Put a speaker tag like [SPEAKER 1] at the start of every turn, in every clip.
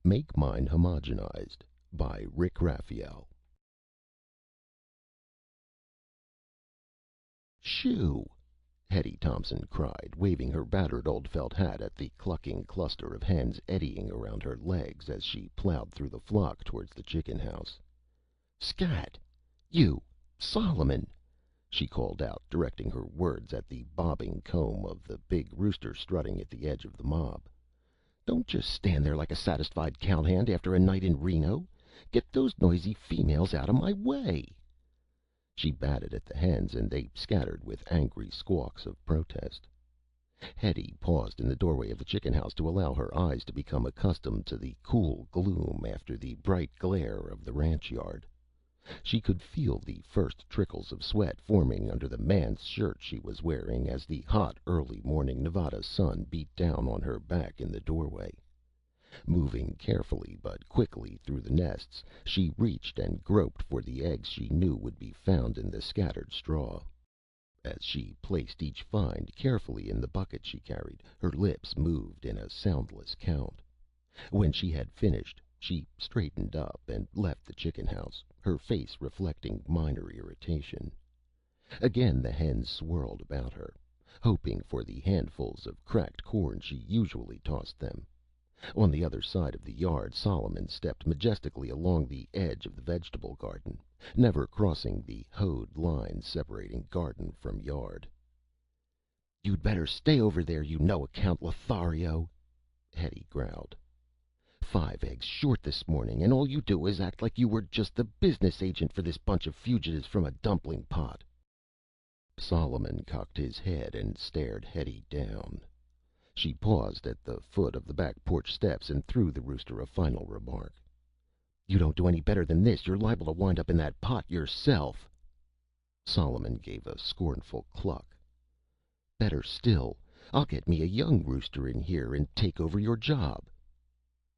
[SPEAKER 1] Make Mine Homogenized by Raphael. Shoo! Hetty Thompson cried, waving her battered old felt hat at the clucking cluster of hens eddying around her legs as she plowed through the flock towards the chicken house. "Scat! You, Solomon!" she called out, directing her words at the bobbing comb of the big rooster strutting at the edge of the mob. "Don't just stand there like a satisfied cowhand after a night in Reno. Get those noisy females out of my way." She batted at the hens, and they scattered with angry squawks of protest. Hetty paused in the doorway of the chicken house to allow her eyes to become accustomed to the cool gloom after the bright glare of the ranch yard. She could feel the first trickles of sweat forming under the man's shirt she was wearing as the hot, early morning Nevada sun beat down on her back in the doorway. Moving carefully but quickly through the nests, she reached and groped for the eggs she knew would be found in the scattered straw. As she placed each find carefully in the bucket she carried, her lips moved in a soundless count. When she had finished, she straightened up and left the chicken house, her face reflecting minor irritation. Again the hens swirled about her, hoping for the handfuls of cracked corn she usually tossed them. On the other side of the yard, Solomon stepped majestically along the edge of the vegetable garden, never crossing the hoed line separating garden from yard. "You'd better stay over there, you no-account Lothario," Hetty growled. "5 eggs short this morning, and all you do is act like you were just the business agent for this bunch of fugitives from a dumpling pot." Solomon cocked his head and stared Hetty down. She paused at the foot of the back porch steps and threw the rooster a final remark. "You don't do any better than this, you're liable to wind up in that pot yourself." Solomon gave a scornful cluck. "Better still, I'll get me a young rooster in here and take over your job."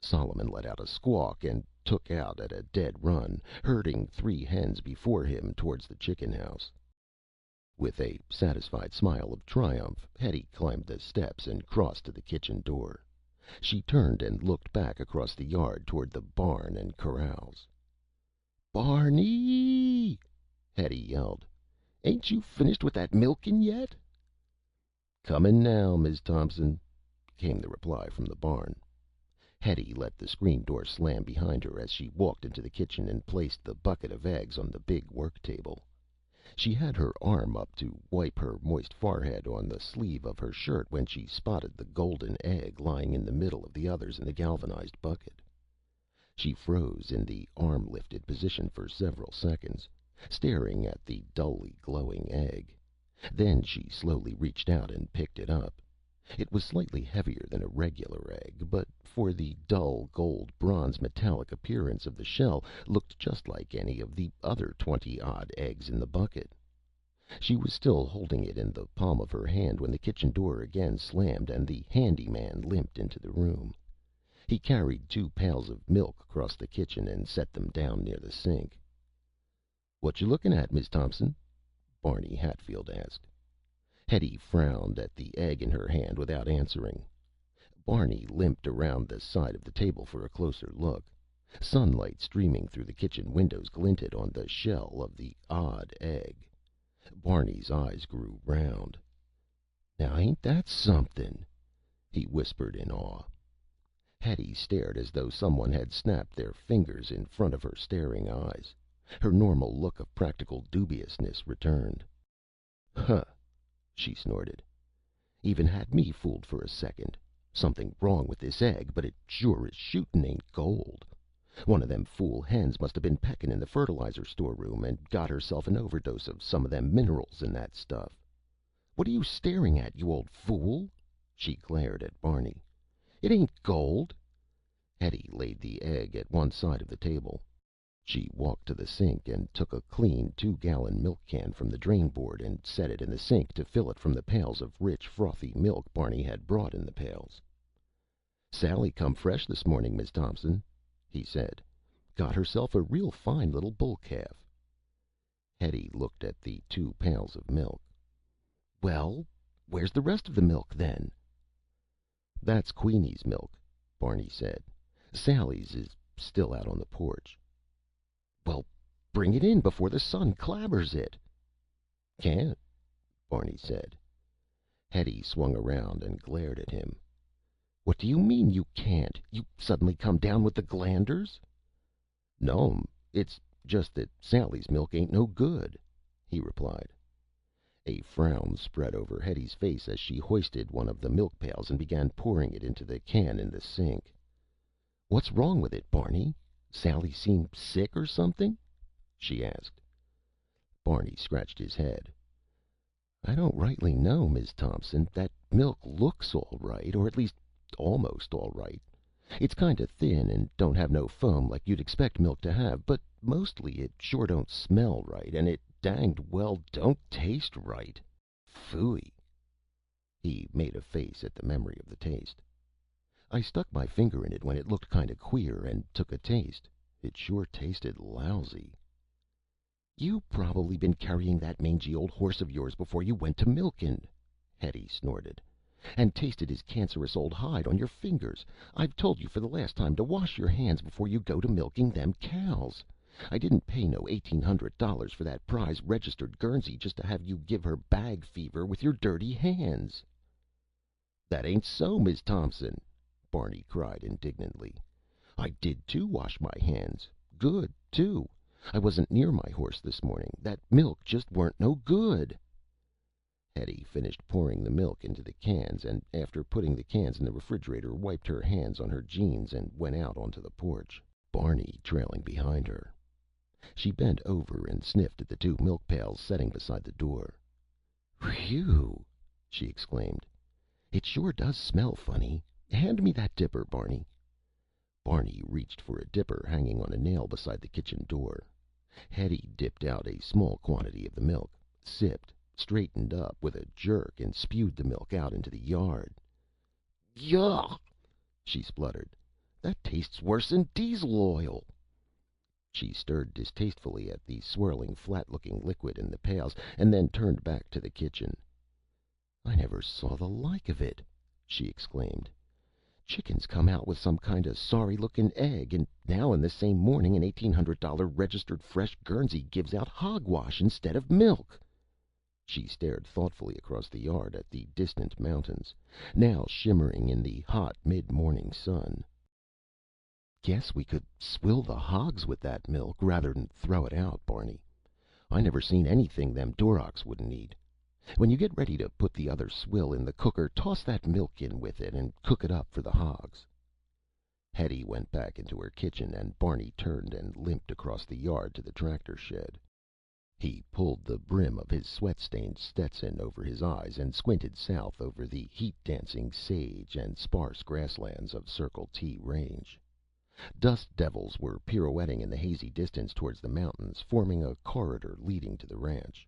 [SPEAKER 1] Solomon let out a squawk and took out at a dead run, herding 3 hens before him towards the chicken house. With a satisfied smile of triumph, Hetty climbed the steps and crossed to the kitchen door. She turned and looked back across the yard toward the barn and corrals. "Barney!" Hetty yelled. "Ain't you finished with that milking yet?" "Comin' now, Miz Thompson," came the reply from the barn. Hetty let the screen door slam behind her as she walked into the kitchen and placed the bucket of eggs on the big work table. She had her arm up to wipe her moist forehead on the sleeve of her shirt when she spotted the golden egg lying in the middle of the others in the galvanized bucket. She froze in the arm-lifted position for several seconds, staring at the dully glowing egg. Then she slowly reached out and picked it up. It was slightly heavier than a regular egg, but for the dull gold bronze metallic appearance of the shell, looked just like any of the other 20-odd eggs in the bucket. She was still holding it in the palm of her hand when the kitchen door again slammed and the handy man limped into the room. He carried 2 pails of milk across the kitchen and set them down near the sink. "What you looking at, Miz Thompson?" Barney Hatfield asked. Hetty frowned at the egg in her hand without answering. Barney limped around the side of the table for a closer look. Sunlight streaming through the kitchen windows glinted on the shell of the odd egg. Barney's eyes grew round. "Now ain't that something?" he whispered in awe. Hetty stared as though someone had snapped their fingers in front of her staring eyes. Her normal look of practical dubiousness returned. "Huh!" she snorted. "Even had me fooled for a second. Something wrong with this egg, but it sure as shootin' ain't gold. One of them fool hens must have been pecking in the fertilizer storeroom and got herself an overdose of some of them minerals in that stuff. What are you staring at, you old fool?" she glared at Barney. "It ain't gold." Hetty laid the egg at one side of the table. She walked to the sink and took a clean 2-gallon milk can from the drain board and set it in the sink to fill it from the pails of rich, frothy milk Barney had brought in the pails. "Sally come fresh this morning, Miz Thompson," he said. "Got herself a real fine little bull calf." Hetty looked at the 2 pails of milk. "Well, where's the rest of the milk, then?" "That's Queenie's milk," Barney said. Sally's is still out on the porch. Well, bring it in before the sun clabbers it. Can't, Barney said. Hetty swung around and glared at him. What do you mean you can't? You suddenly come down with the glanders? No'm. It's just that Sally's milk ain't no good, he replied. A frown spread over Hetty's face as she hoisted one of the milk pails and began pouring it into the can in the sink. What's wrong with it, Barney? Sally seem sick or something? She asked. Barney scratched his head. I don't rightly know, Miss Thompson. That milk looks all right, or at least almost all right. It's kinda thin and don't have no foam like you'd expect milk to have, but mostly it sure don't smell right, and it danged well don't taste right. Phooey. He made a face at the memory of the taste. I stuck my finger in it when it looked kinda queer and took a taste. It sure tasted lousy. You probably been carrying that mangy old horse of yours before you went to milkin', Hetty snorted, and tasted his cancerous old hide on your fingers. I've told you for the last time to wash your hands before you go to milking them cows. I didn't pay no $1,800 for that prize registered Guernsey just to have you give her bag fever with your dirty hands. That ain't so, Miss Thompson, Barney cried indignantly. I did too wash my hands. Good, too. I wasn't near my horse this morning. That milk just weren't no good. Hetty finished pouring the milk into the cans, and after putting the cans in the refrigerator, wiped her hands on her jeans and went out onto the porch, Barney trailing behind her. She bent over and sniffed at the two milk pails setting beside the door. Whew! She exclaimed. It sure does smell funny. Hand me that dipper, Barney. Barney reached for a dipper hanging on a nail beside the kitchen door. Hetty dipped out a small quantity of the milk, sipped, straightened up with a jerk, and spewed the milk out into the yard. Yuck! She spluttered. That tastes worse'n diesel oil. She stirred distastefully at the swirling, flat-looking liquid in the pails, and then turned back to the kitchen. I never saw the like of it, she exclaimed. Chickens come out with some kind of sorry-looking egg, and now in the same morning an $1,800 registered fresh Guernsey gives out hogwash instead of milk. She stared thoughtfully across the yard at the distant mountains, now shimmering in the hot mid-morning sun. Guess we could swill the hogs with that milk rather'n throw it out, Barney. I never seen anything them Durocs wouldn't eat. When you get ready to put the other swill in the cooker, toss that milk in with it and cook it up for the hogs. Hetty went back into her kitchen, and Barney turned and limped across the yard to the tractor shed. He pulled the brim of his sweat-stained Stetson over his eyes and squinted south over the heat-dancing sage and sparse grasslands of Circle T Range. Dust devils were pirouetting in the hazy distance towards the mountains, forming a corridor leading to the ranch.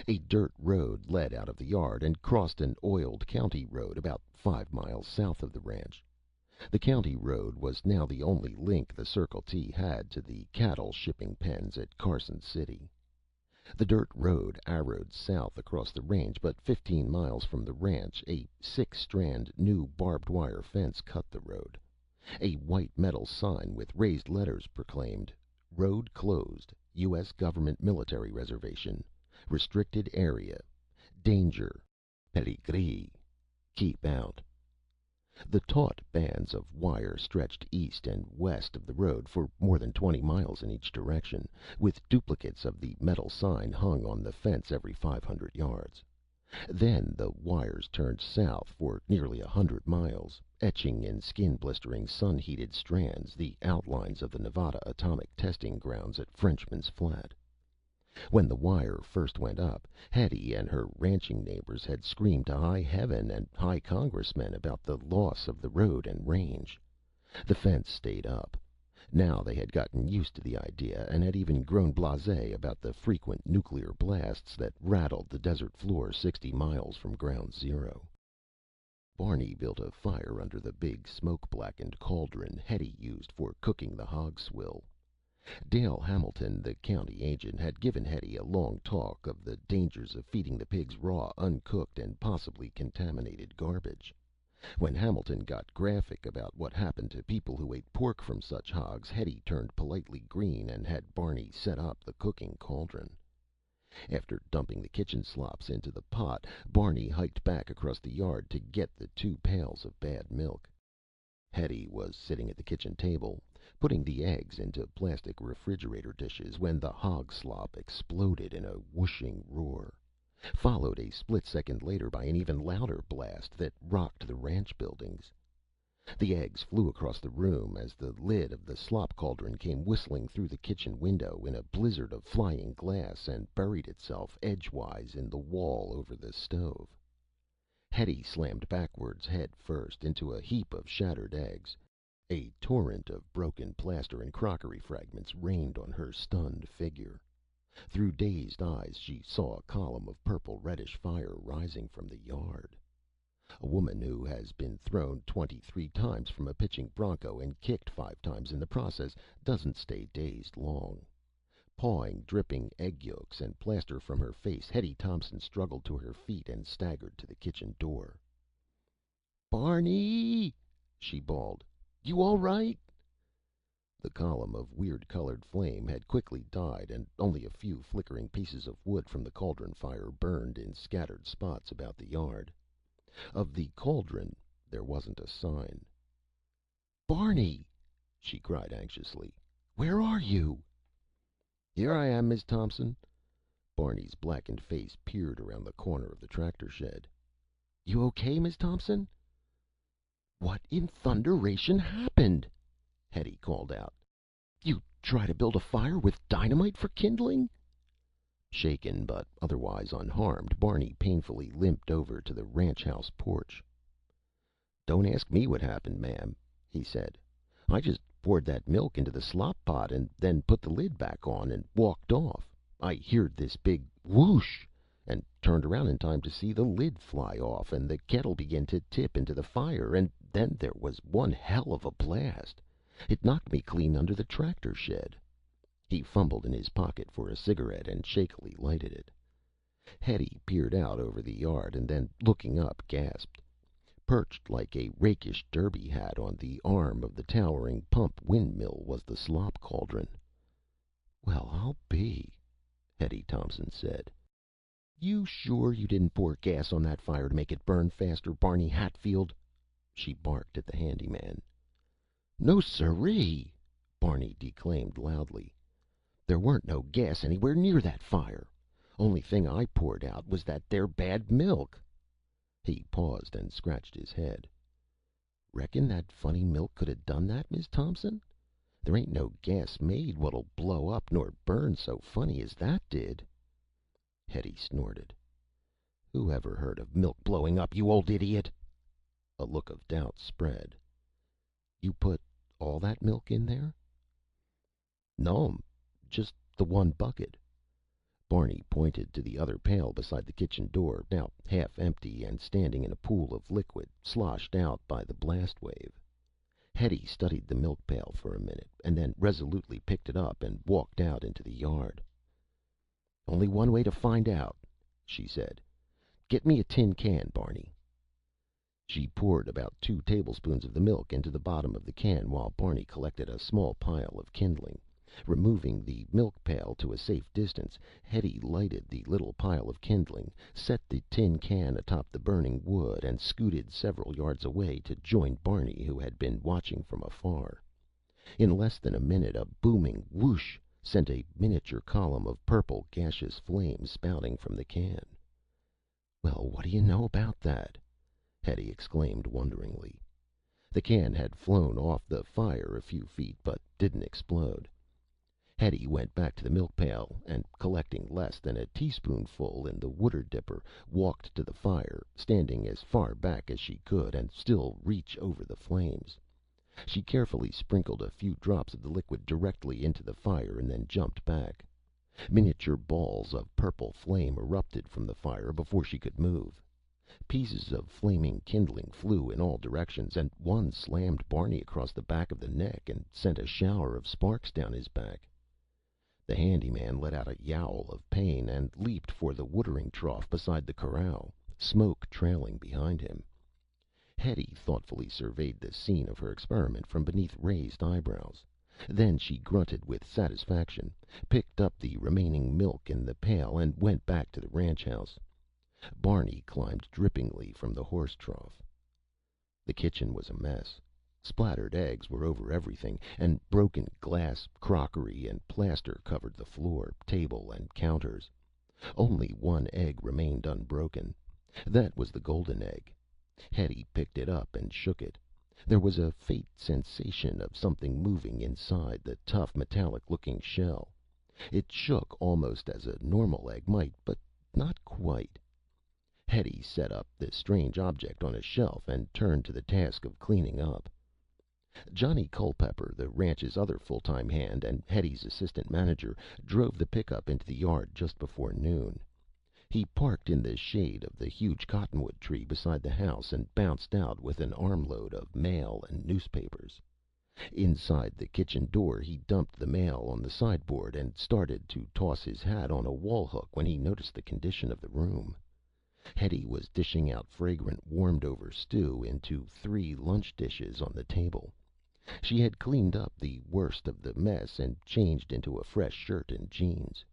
[SPEAKER 1] A dirt road led out of the yard and crossed an oiled county road about 5 miles south of the ranch. The county road was now the only link the Circle T had to the cattle shipping pens at Carson City. The dirt road arrowed south across the range, but 15 miles from the ranch, a 6-strand new barbed wire fence cut the road. A white metal sign with raised letters proclaimed, Road closed. U.S. Government Military Reservation. Restricted area. Danger. Pedigree. Keep out. The taut bands of wire stretched east and west of the road for more than 20 miles in each direction, with duplicates of the metal sign hung on the fence every 500 yards. Then the wires turned south for nearly 100 miles, etching in skin-blistering, sun-heated strands the outlines of the Nevada atomic testing grounds at Frenchman's Flat. When the wire first went up, Hetty and her ranching neighbors had screamed to high heaven and high congressmen about the loss of the road and range. The fence stayed up. Now they had gotten used to the idea, and had even grown blasé about the frequent nuclear blasts that rattled the desert floor 60 miles from ground zero. Barney built a fire under the big smoke-blackened cauldron Hetty used for cooking the hog swill. Dale Hamilton, the county agent, had given Hetty a long talk of the dangers of feeding the pigs raw, uncooked, and possibly contaminated garbage. When Hamilton got graphic about what happened to people who ate pork from such hogs, Hetty turned politely green and had Barney set up the cooking cauldron. After dumping the kitchen slops into the pot, Barney hiked back across the yard to get the 2 pails of bad milk. Hetty was sitting at the kitchen table, putting the eggs into plastic refrigerator dishes, when the hog slop exploded in a whooshing roar, followed a split second later by an even louder blast that rocked the ranch buildings. The eggs flew across the room as the lid of the slop cauldron came whistling through the kitchen window in a blizzard of flying glass and buried itself edgewise in the wall over the stove. Hetty slammed backwards, head first, into a heap of shattered eggs. A torrent of broken plaster and crockery fragments rained on her stunned figure. Through dazed eyes, she saw a column of purple reddish fire rising from the yard. A woman who has been thrown 23 times from a pitching bronco and kicked 5 times in the process doesn't stay dazed long. Pawing dripping egg yolks and plaster from her face, Hetty Thompson struggled to her feet and staggered to the kitchen door. "Barney!" she bawled. "You all right?" The column of weird-colored flame had quickly died, and only a few flickering pieces of wood from the cauldron fire burned in scattered spots about the yard. Of the cauldron, there wasn't a sign. "Barney!" she cried anxiously. "Where are you?" "Here I am, Miss Thompson." Barney's blackened face peered around the corner of the tractor shed. "You okay, Miss Thompson?" "What in thunderation happened?" Hetty called out. "You try to build a fire with dynamite for kindling?" Shaken but otherwise unharmed, Barney painfully limped over to the ranch house porch. "Don't ask me what happened, ma'am," he said. "I just poured that milk into the slop pot and then put the lid back on and walked off. I heard this big whoosh and turned around in time to see the lid fly off and the kettle begin to tip into the fire, and then there was one hell of a blast. It knocked me clean under the tractor shed." He fumbled in his pocket for a cigarette and shakily lighted it. Hetty peered out over the yard and then, looking up, gasped. Perched like a rakish derby hat on the arm of the towering pump windmill was the slop cauldron. "Well, I'll be," Hetty Thompson said. "You sure you didn't pour gas on that fire to make it burn faster, Barney Hatfield?" she barked at the handyman. "No, siree!" Barney declaimed loudly. "There weren't no gas anywhere near that fire. Only thing I poured out was that there bad milk." He paused and scratched his head. "Reckon that funny milk could 'a' done that, Miss Thompson? There ain't no gas made what'll blow up nor burn so funny as that did." Hetty snorted. "Who ever heard of milk blowing up, you old idiot?" A look of doubt spread. "You put all that milk in there?" "No'm. Just the one bucket." Barney pointed to the other pail beside the kitchen door, now half empty and standing in a pool of liquid, sloshed out by the blast wave. Hetty studied the milk pail for a minute, and then resolutely picked it up and walked out into the yard. "Only one way to find out," she said. "Get me a tin can, Barney." She poured about 2 tablespoons of the milk into the bottom of the can while Barney collected a small pile of kindling. Removing the milk pail to a safe distance, Hetty lighted the little pile of kindling, set the tin can atop the burning wood, and scooted several yards away to join Barney, who had been watching from afar. In less than a minute, a booming whoosh sent a miniature column of purple gaseous flame spouting from the can. "Well, what do you know about that?" Hetty exclaimed wonderingly. The can had flown off the fire a few feet, but didn't explode. Hetty went back to the milk pail and, collecting less than a teaspoonful in the water dipper, walked to the fire, standing as far back as she could and still reach over the flames. She carefully sprinkled a few drops of the liquid directly into the fire and then jumped back. Miniature balls of purple flame erupted from the fire before she could move. Pieces of flaming kindling flew in all directions, and one slammed Barney across the back of the neck and sent a shower of sparks down his back. The handyman let out a yowl of pain and leaped for the watering trough beside the corral, smoke trailing behind him. Hetty thoughtfully surveyed the scene of her experiment from beneath raised eyebrows. Then she grunted with satisfaction, picked up the remaining milk in the pail, and went back to the ranch house. Barney climbed drippingly from the horse trough. The kitchen was a mess. Splattered eggs were over everything, and broken glass, crockery, and plaster covered the floor, table, and counters. Only one egg remained unbroken. That was the golden egg. Hetty picked it up and shook it. There was a faint sensation of something moving inside the tough, metallic-looking shell. It shook almost as a normal egg might, but not quite. Hetty set up the strange object on a shelf and turned to the task of cleaning up. Johnny Culpepper, the ranch's other full-time hand and Hetty's assistant manager, drove the pickup into the yard just before noon. He parked in the shade of the huge cottonwood tree beside the house and bounced out with an armload of mail and newspapers. Inside the kitchen door, he dumped the mail on the sideboard and started to toss his hat on a wall hook when he noticed the condition of the room. Hetty was dishing out fragrant, warmed-over stew into 3 lunch dishes on the table. She had cleaned up the worst of the mess and changed into a fresh shirt and jeans.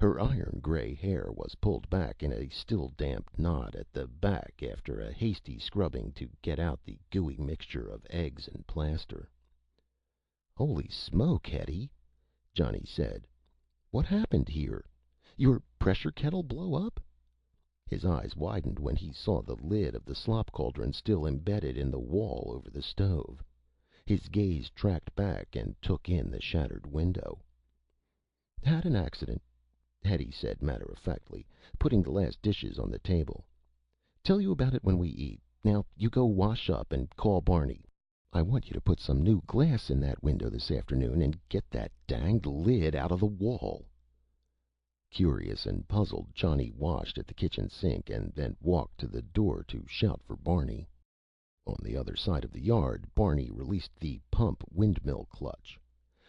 [SPEAKER 1] Her iron gray hair was pulled back in a still damp knot at the back after a hasty scrubbing to get out the gooey mixture of eggs and plaster. "Holy smoke, Hetty," Johnny said. "What happened here? Your pressure kettle blow up?" His eyes widened when he saw the lid of the slop cauldron still embedded in the wall over the stove. His gaze tracked back and took in the shattered window. "Had an accident," Hetty said matter-of-factly, putting the last dishes on the table. "Tell you about it when we eat. Now you go wash up and call Barney. I want you to put some new glass in that window this afternoon and get that danged lid out of the wall." Curious and puzzled, Johnny washed at the kitchen sink and then walked to the door to shout for Barney. On the other side of the yard, Barney released the pump windmill clutch.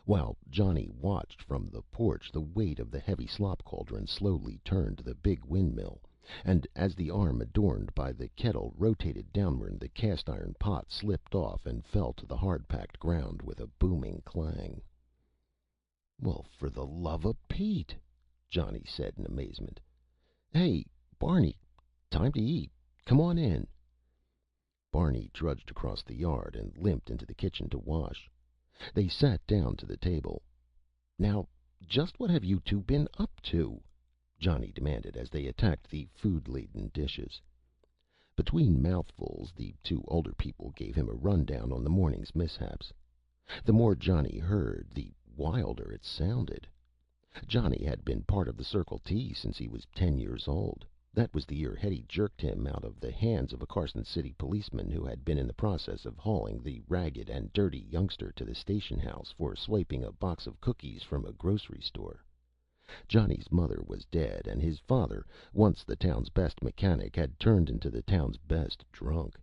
[SPEAKER 1] While Johnny watched from the porch, the weight of the heavy slop cauldron slowly turned the big windmill, and as the arm adorned by the kettle rotated downward, the cast iron pot slipped off and fell to the hard-packed ground with a booming clang. "Well, for the love of Pete!" Johnny said in amazement. "Hey, Barney, time to eat. Come on in." Barney trudged across the yard and limped into the kitchen to wash. They sat down to the table. "Now, just what have you two been up to?" Johnny demanded as they attacked the food-laden dishes. Between mouthfuls, the 2 older people gave him a rundown on the morning's mishaps. The more Johnny heard, the wilder it sounded. Johnny had been part of the Circle T since he was 10 years old. That was the year Hetty jerked him out of the hands of a Carson City policeman who had been in the process of hauling the ragged and dirty youngster to the station house for swiping a box of cookies from a grocery store. Johnny's mother was dead, and his father, once the town's best mechanic, had turned into the town's best drunk.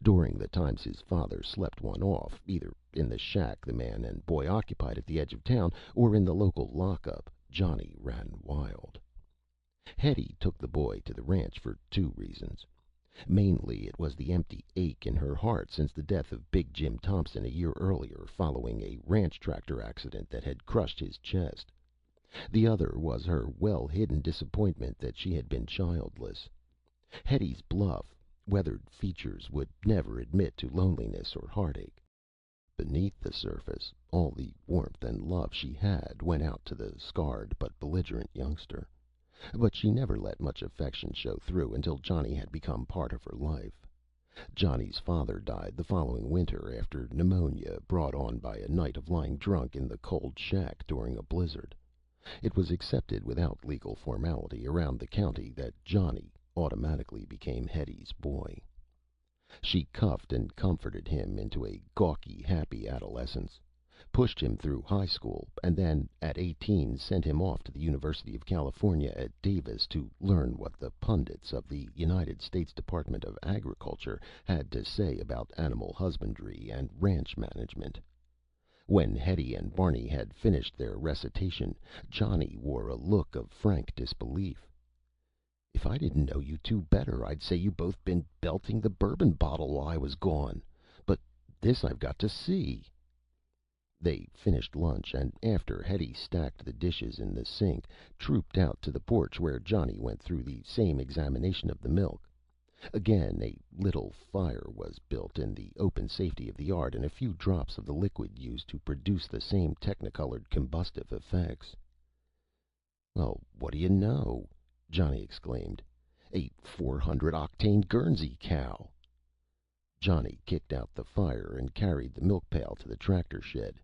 [SPEAKER 1] During the times his father slept one off, either in the shack the man and boy occupied at the edge of town, or in the local lockup, Johnny ran wild. Hetty took the boy to the ranch for 2 reasons. Mainly it was the empty ache in her heart since the death of Big Jim Thompson a year earlier, following a ranch tractor accident that had crushed his chest. The other was her well-hidden disappointment that she had been childless. Hetty's bluff, weathered features would never admit to loneliness or heartache. Beneath the surface, all the warmth and love she had went out to the scarred but belligerent youngster. But she never let much affection show through until Johnny had become part of her life. Johnny's father died the following winter after pneumonia brought on by a night of lying drunk in the cold shack during a blizzard. It was accepted without legal formality around the county that Johnny automatically became Hetty's boy. She cuffed and comforted him into a gawky, happy adolescence, pushed him through high school, and then, at 18, sent him off to the University of California at Davis to learn what the pundits of the United States Department of Agriculture had to say about animal husbandry and ranch management. When Hetty and Barney had finished their recitation, Johnny wore a look of frank disbelief. If I didn't know you two better, I'd say you both been belting the bourbon bottle while I was gone. But this I've got to see." They finished lunch, and after Hetty stacked the dishes in the sink, trooped out to the porch where Johnny went through the same examination of the milk. Again a little fire was built in the open safety of the yard, and a few drops of the liquid used to produce the same technicolored combustive effects. "Well, what do you know?" Johnny exclaimed. "A 400 octane Guernsey cow!" Johnny kicked out the fire and carried the milk pail to the tractor shed.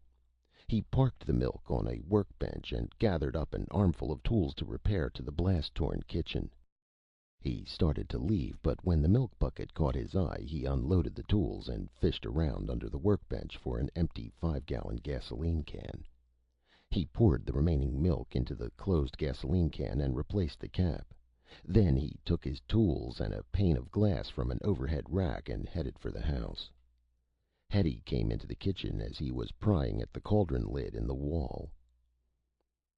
[SPEAKER 1] He parked the milk on a workbench and gathered up an armful of tools to repair to the blast-torn kitchen. He started to leave, but when the milk bucket caught his eye, he unloaded the tools and fished around under the workbench for an empty 5-gallon gasoline can. He poured the remaining milk into the closed gasoline can and replaced the cap. Then he took his tools and a pane of glass from an overhead rack and headed for the house. Hetty came into the kitchen as he was prying at the cauldron lid in the wall.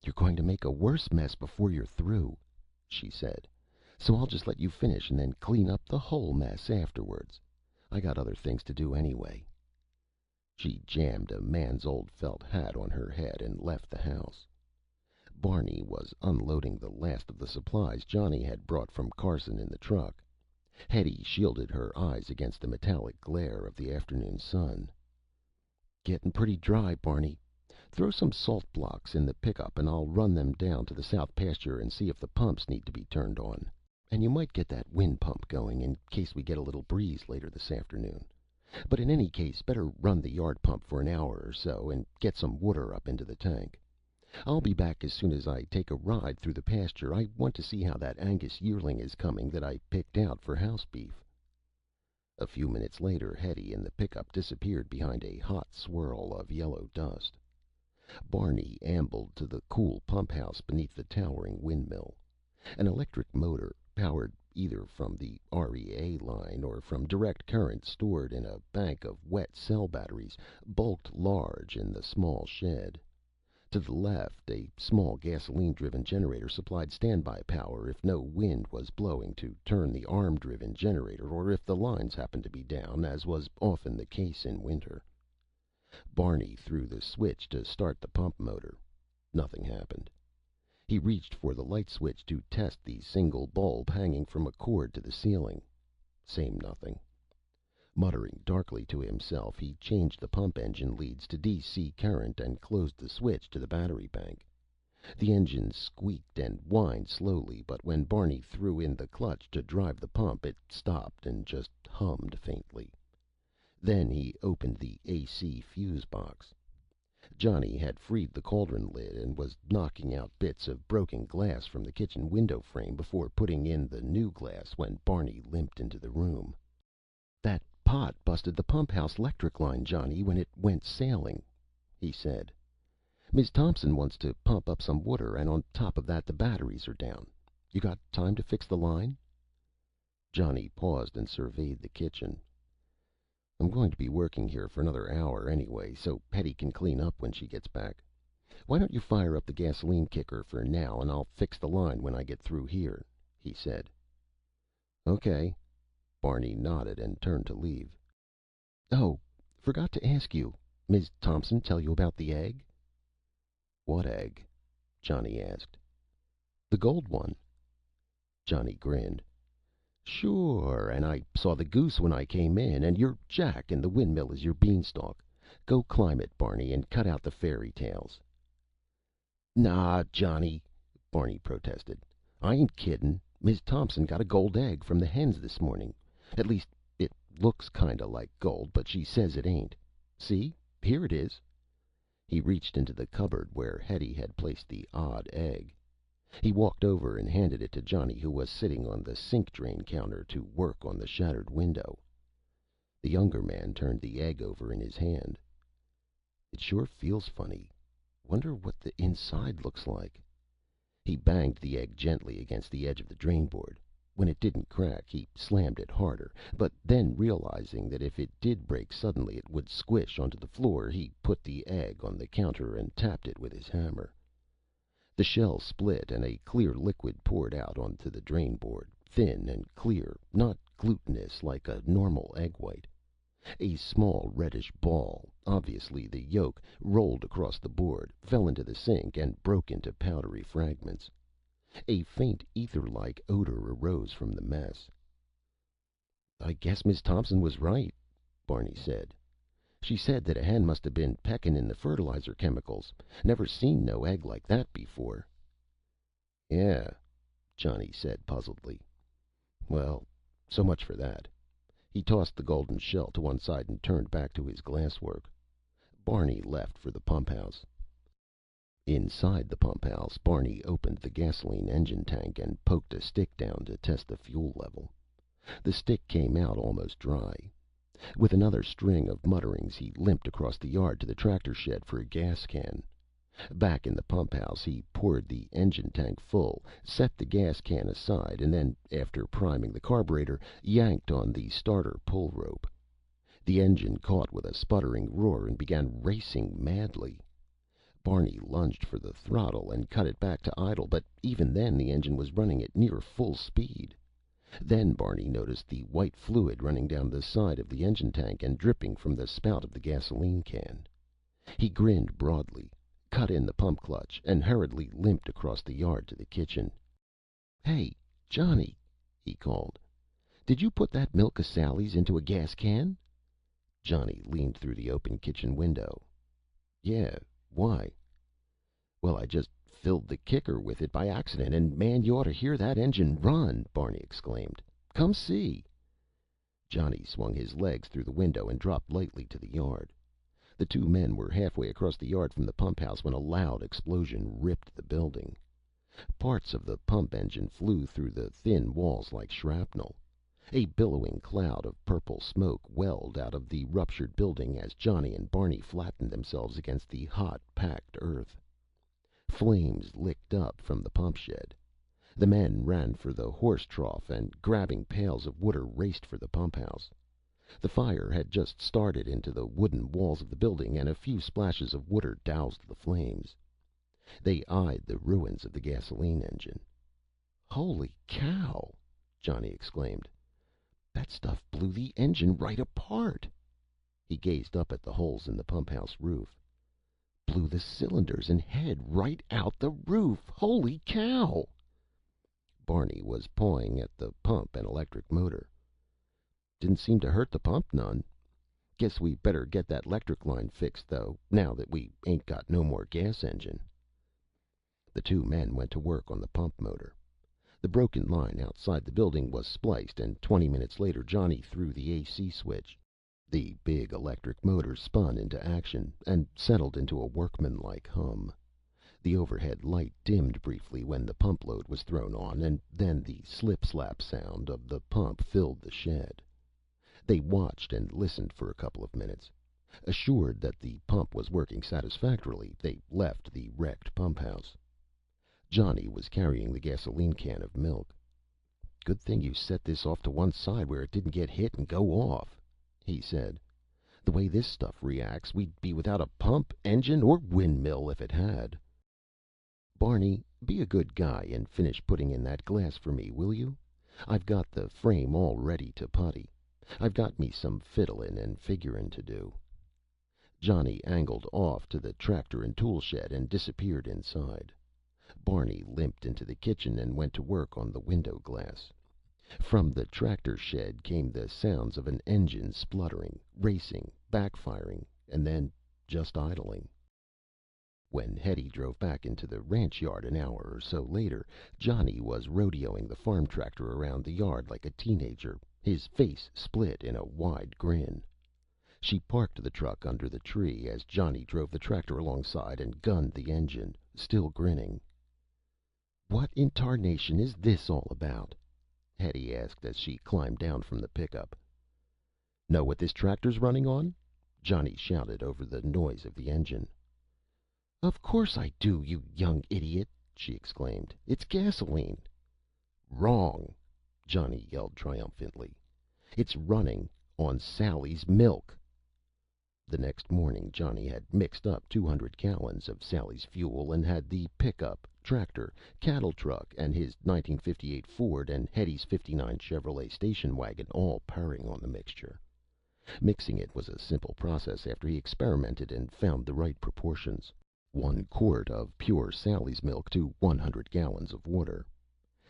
[SPEAKER 1] "You're going to make a worse mess before you're through," she said. "So I'll just let you finish and then clean up the whole mess afterwards. I got other things to do anyway." She jammed a man's old felt hat on her head and left the house. Barney was unloading the last of the supplies Johnny had brought from Carson in the truck. Hetty shielded her eyes against the metallic glare of the afternoon sun. "Getting pretty dry, Barney. Throw some salt blocks in the pickup and I'll run them down to the south pasture and see if the pumps need to be turned on. And you might get that wind pump going in case we get a little breeze later this afternoon. But in any case, better run the yard pump for an hour or so and get some water up into the tank. I'll be back as soon as I take a ride through the pasture. I want to see how that Angus yearling is coming that I picked out for house beef." A few minutes later, Hetty and the pickup disappeared behind a hot swirl of yellow dust. Barney ambled to the cool pump house beneath the towering windmill. An electric motor, powered either from the REA line or from direct current stored in a bank of wet cell batteries, bulked large in the small shed. To the left, a small gasoline-driven generator supplied standby power if no wind was blowing to turn the arm-driven generator or if the lines happened to be down, as was often the case in winter. Barney threw the switch to start the pump motor. Nothing happened. He reached for the light switch to test the single bulb hanging from a cord to the ceiling. Same nothing. Muttering darkly to himself, he changed the pump engine leads to DC current and closed the switch to the battery bank. The engine squeaked and whined slowly, but when Barney threw in the clutch to drive the pump, it stopped and just hummed faintly. Then he opened the AC fuse box. Johnny had freed the cauldron lid and was knocking out bits of broken glass from the kitchen window frame before putting in the new glass when Barney limped into the room. "That pot busted the pump house 'lectric line, Johnny, when it went sailing," he said. "Miss Thompson wants to pump up some water, and on top of that the batteries are down. You got time to fix the line?" Johnny paused and surveyed the kitchen. "I'm going to be working here for another hour anyway, so Hetty can clean up when she gets back. Why don't you fire up the gasoline kicker for now, and I'll fix the line when I get through here," he said. "Okay." Barney nodded and turned to leave. "Oh, forgot to ask you. Ms. Thompson tell you about the egg?" "What egg?" Johnny asked. "The gold one." Johnny grinned. "Sure, and I saw the goose when I came in, and you're Jack, and the windmill is your beanstalk. Go climb it, Barney, and cut out the fairy tales." "Nah, Johnny," Barney protested. "I ain't kiddin'. Ms. Thompson got a gold egg from the hens this morning. At least, it looks kinda like gold, but she says it ain't. See? Here it is." He reached into the cupboard where Hetty had placed the odd egg. He walked over and handed it to Johnny, who was sitting on the sink drain counter to work on the shattered window. The younger man turned the egg over in his hand. "It sure feels funny. Wonder what the inside looks like." He banged the egg gently against the edge of the drain board. When it didn't crack, he slammed it harder, but then realizing that if it did break suddenly it would squish onto the floor, he put the egg on the counter and tapped it with his hammer. The shell split and a clear liquid poured out onto the drain board, thin and clear, not glutinous like a normal egg white. A small reddish ball, obviously the yolk, rolled across the board, fell into the sink, and broke into powdery fragments. A faint ether-like odor arose from the mess. "I guess Miss Thompson was right," Barney said. "She said that a hen must have been peckin' in the fertilizer chemicals. Never seen no egg like that before." "Yeah," Johnny said puzzledly. "Well, so much for that." He tossed the golden shell to one side and turned back to his glasswork. Barney left for the pump house. Inside the pump house, Barney opened the gasoline engine tank and poked a stick down to test the fuel level. The stick came out almost dry. With another string of mutterings, he limped across the yard to the tractor shed for a gas can. Back in the pump house, he poured the engine tank full, set the gas can aside, and then, after priming the carburetor, yanked on the starter pull rope. The engine caught with a sputtering roar and began racing madly. Barney lunged for the throttle and cut it back to idle, but even then the engine was running at near full speed. Then Barney noticed the white fluid running down the side of the engine tank and dripping from the spout of the gasoline can. He grinned broadly, cut in the pump clutch, and hurriedly limped across the yard to the kitchen. "Hey, Johnny," he called. "Did you put that milk of Sally's into a gas can?" Johnny leaned through the open kitchen window. "Yeah. Why?" "Well, I just filled the kicker with it by accident, and man, you ought to hear that engine run!" Barney exclaimed. "Come see." Johnny swung his legs through the window and dropped lightly to the yard. The two men were halfway across the yard from the pump house when a loud explosion ripped the building. Parts of the pump engine flew through the thin walls like shrapnel. A billowing cloud of purple smoke welled out of the ruptured building as Johnny and Barney flattened themselves against the hot, packed earth. Flames licked up from the pump shed. The men ran for the horse trough and, grabbing pails of water, raced for the pump house. The fire had just started into the wooden walls of the building, and a few splashes of water doused the flames. They eyed the ruins of the gasoline engine. "Holy cow!" Johnny exclaimed. "That stuff blew the engine right apart." He gazed up at the holes in the pump house roof. "Blew the cylinders and head right out the roof! Holy cow!" Barney was pawing at the pump and electric motor. "Didn't seem to hurt the pump none. Guess we better get that 'lectric line fixed, though, now that we ain't got no more gas engine." The two men went to work on the pump motor. The broken line outside the building was spliced, and 20 minutes later Johnny threw the AC switch. The big electric motor spun into action and settled into a workmanlike hum. The overhead light dimmed briefly when the pump load was thrown on, and then the slip-slap sound of the pump filled the shed. They watched and listened for a couple of minutes. Assured that the pump was working satisfactorily, they left the wrecked pump house. Johnny was carrying the gasoline can of milk. "Good thing you set this off to one side where it didn't get hit and go off," he said. "The way this stuff reacts, we'd be without a pump, engine, or windmill if it had." "Barney, be a good guy and finish putting in that glass for me, will you? I've got the frame all ready to putty. I've got me some fiddling and figuring to do." Johnny angled off to the tractor and tool shed and disappeared inside. Barney limped into the kitchen and went to work on the window glass. From the tractor shed came the sounds of an engine spluttering, racing, backfiring, and then just idling. When Hetty drove back into the ranch yard an hour or so later, Johnny was rodeoing the farm tractor around the yard like a teenager, his face split in a wide grin. She parked the truck under the tree as Johnny drove the tractor alongside and gunned the engine, still grinning. "What in tarnation is this all about?" Hetty asked as she climbed down from the pickup. "Know what this tractor's running on?" Johnny shouted over the noise of the engine. "Of course I do, you young idiot!" she exclaimed. "It's gasoline." "Wrong!" Johnny yelled triumphantly. "It's running on Sally's milk." The next morning Johnny had mixed up 200 gallons of Sally's fuel and had the pickup, tractor, cattle truck, and his 1958 Ford and Hetty's '59 Chevrolet station wagon all purring on the mixture. Mixing it was a simple process after he experimented and found the right proportions. 1 quart of pure Sally's milk to 100 gallons of water.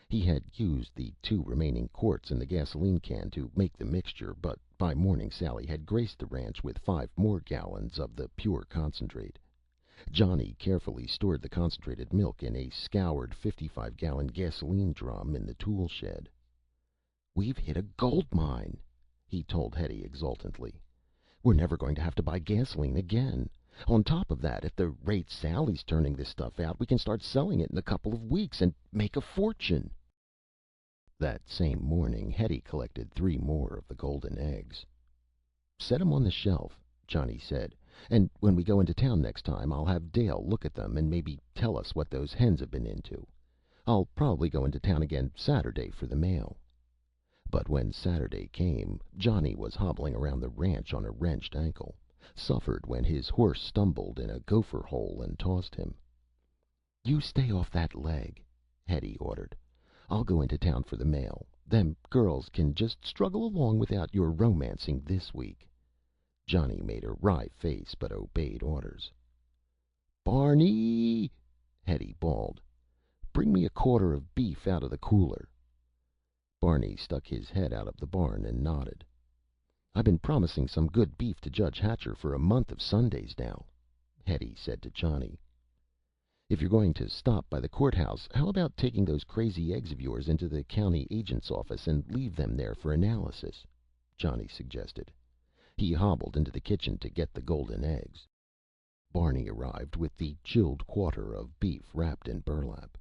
[SPEAKER 1] He had used the 2 remaining quarts in the gasoline can to make the mixture, but by morning Sally had graced the ranch with 5 more gallons of the pure concentrate. Johnny carefully stored the concentrated milk in a scoured 55-gallon gasoline drum in the tool shed. "We've hit a gold mine," he told Hetty exultantly. "We're never going to have to buy gasoline again. On top of that, at the rate Sally's turning this stuff out, we can start selling it in a couple of weeks and make a fortune." That same morning, Hetty collected 3 more of the golden eggs. "Set 'em on the shelf," Johnny said, "and when we go into town next time, I'll have Dale look at them and maybe tell us what those hens have been into. I'll probably go into town again Saturday for the mail." But when Saturday came, Johnny was hobbling around the ranch on a wrenched ankle, suffered when his horse stumbled in a gopher hole and tossed him. "You stay off that leg," Hetty ordered. "I'll go into town for the mail. Them girls can just struggle along without your romancing this week." Johnny made a wry face, but obeyed orders. "Barney!" Hetty bawled. "Bring me a quarter of beef out of the cooler." Barney stuck his head out of the barn and nodded. "I've been promising some good beef to Judge Hatcher for a month of Sundays now," Hetty said to Johnny. "If you're going to stop by the courthouse, how about taking those crazy eggs of yours into the county agent's office and leave them there for analysis?" Johnny suggested. He hobbled into the kitchen to get the golden eggs. Barney arrived with the chilled quarter of beef wrapped in burlap.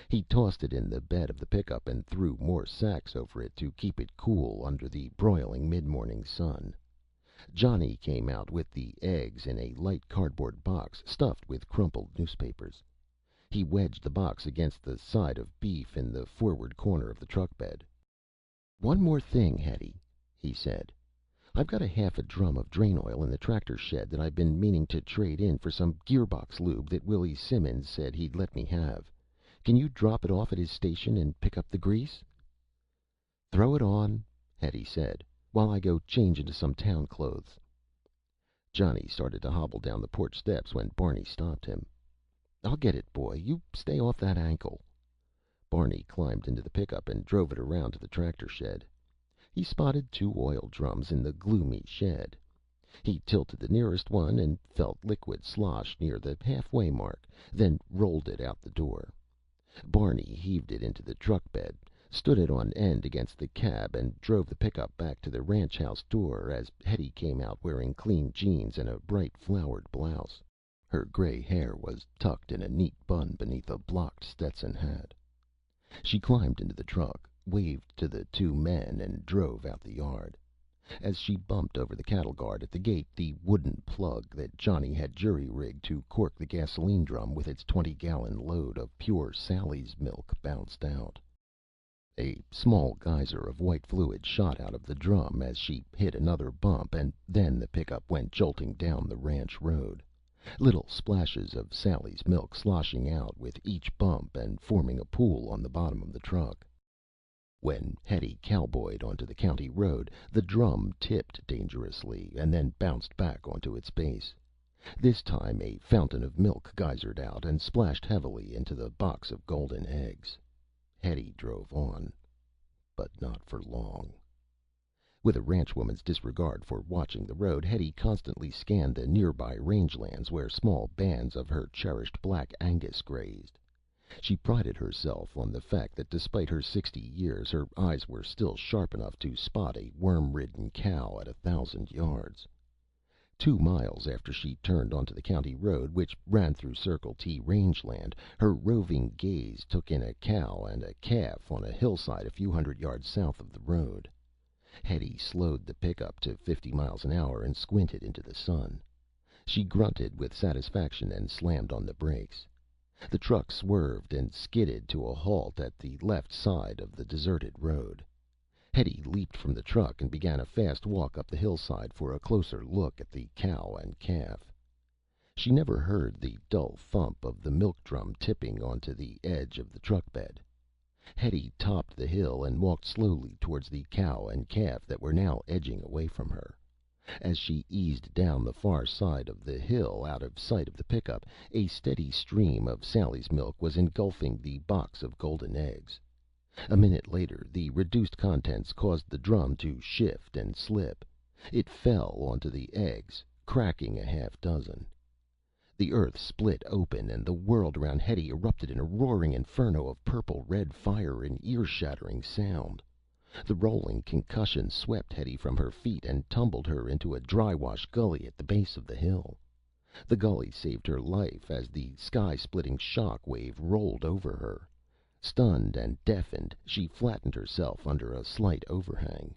[SPEAKER 1] He tossed it in the bed of the pickup and threw more sacks over it to keep it cool under the broiling mid-morning sun. Johnny came out with the eggs in a light cardboard box stuffed with crumpled newspapers. He wedged the box against the side of beef in the forward corner of the truck bed. "One more thing, Hetty," he said. "I've got a half a drum of drain oil in the tractor shed that I've been meaning to trade in for some gearbox lube that Willie Simmons said he'd let me have. Can you drop it off at his station and pick up the grease?" "Throw it on," Hetty said, "while I go change into some town clothes." Johnny started to hobble down the porch steps when Barney stopped him. "I'll get it, boy. You stay off that ankle." Barney climbed into the pickup and drove it around to the tractor shed. He spotted 2 oil drums in the gloomy shed. He tilted the nearest one and felt liquid slosh near the halfway mark, then rolled it out the door. Barney heaved it into the truck bed, stood it on end against the cab, and drove the pickup back to the ranch house door as Hetty came out wearing clean jeans and a bright flowered blouse. Her gray hair was tucked in a neat bun beneath a blocked Stetson hat. She climbed into the truck, waved to the 2 men, and drove out the yard. As she bumped over the cattle guard at the gate, the wooden plug that Johnny had jury-rigged to cork the gasoline drum with its 20-gallon load of pure Sally's milk bounced out. A small geyser of white fluid shot out of the drum as she hit another bump, and then the pickup went jolting down the ranch road. Little splashes of Sally's milk sloshing out with each bump and forming a pool on the bottom of the truck. When Hetty cowboyed onto the county road, the drum tipped dangerously and then bounced back onto its base. This time a fountain of milk geysered out and splashed heavily into the box of golden eggs. Hetty drove on. But not for long. With a ranchwoman's disregard for watching the road, Hetty constantly scanned the nearby rangelands where small bands of her cherished black Angus grazed. She prided herself on the fact that despite her 60 years, her eyes were still sharp enough to spot a worm-ridden cow at 1,000 yards. 2 miles after she turned onto the county road, which ran through Circle T rangeland, her roving gaze took in a cow and a calf on a hillside a few hundred yards south of the road. Hetty slowed the pickup to 50 miles an hour and squinted into the sun. She grunted with satisfaction and slammed on the brakes. The truck swerved and skidded to a halt at the left side of the deserted road. Hetty leaped from the truck and began a fast walk up the hillside for a closer look at the cow and calf. She never heard the dull thump of the milk drum tipping onto the edge of the truck bed. Hetty topped the hill and walked slowly towards the cow and calf that were now edging away from her. As she eased down the far side of the hill, out of sight of the pickup, a steady stream of Sally's milk was engulfing the box of golden eggs. A minute later, the reduced contents caused the drum to shift and slip. It fell onto the eggs, cracking a half dozen. The earth split open, and the world around Hetty erupted in a roaring inferno of purple red fire and ear-shattering sound. The rolling concussion swept Hetty from her feet and tumbled her into a dry-wash gully at the base of the hill. The gully saved her life as the sky-splitting shock wave rolled over her. Stunned and deafened, she flattened herself under a slight overhang.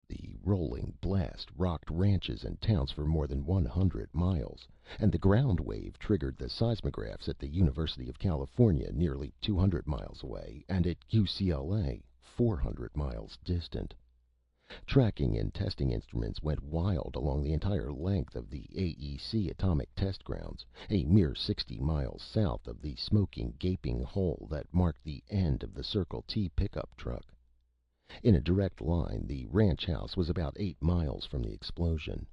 [SPEAKER 1] The rolling blast rocked ranches and towns for more than 100 miles, and the ground wave triggered the seismographs at the University of California, nearly 200 miles away, and at UCLA, 400 miles distant. Tracking and testing instruments went wild along the entire length of the AEC atomic test grounds, a mere 60 miles south of the smoking, gaping hole that marked the end of the Circle T pickup truck. In a direct line, the ranch house was about 8 miles from the explosion.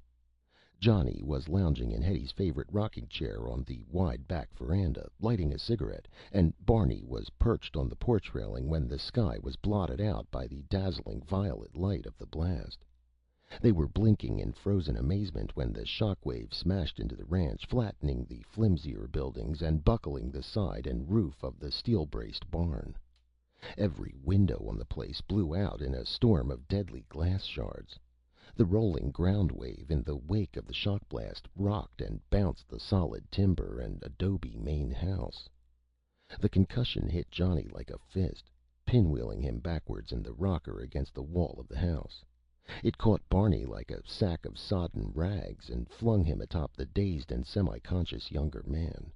[SPEAKER 1] Johnny was lounging in Hetty's favorite rocking chair on the wide back veranda, lighting a cigarette, and Barney was perched on the porch railing when the sky was blotted out by the dazzling violet light of the blast. They were blinking in frozen amazement when the shock wave smashed into the ranch, flattening the flimsier buildings and buckling the side and roof of the steel-braced barn. Every window on the place blew out in a storm of deadly glass shards. The rolling ground wave in the wake of the shock blast rocked and bounced the solid timber and adobe main house. The concussion hit Johnny like a fist, pinwheeling him backwards in the rocker against the wall of the house. It caught Barney like a sack of sodden rags and flung him atop the dazed and semi-conscious younger man.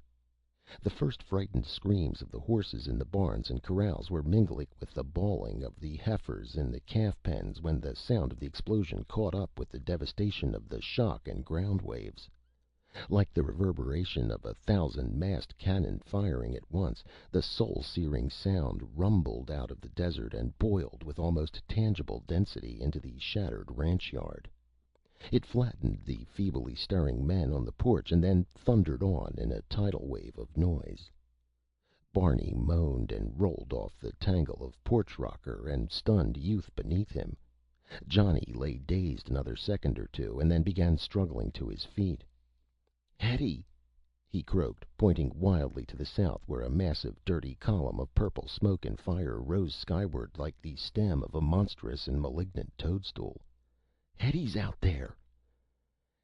[SPEAKER 1] The first frightened screams of the horses in the barns and corrals were mingling with the bawling of the heifers in the calf pens when the sound of the explosion caught up with the devastation of the shock and ground waves. Like the reverberation of 1,000 massed cannon firing at once, the soul-searing sound rumbled out of the desert and boiled with almost tangible density into the shattered ranch yard. It flattened the feebly stirring men on the porch and then thundered on in a tidal wave of noise. Barney moaned and rolled off the tangle of porch rocker and stunned youth beneath him. Johnny lay dazed another second or two and then began struggling to his feet. "Hetty!" he croaked, pointing wildly to the south where a massive, dirty column of purple smoke and fire rose skyward like the stem of a monstrous and malignant toadstool. "Hetty's out there!"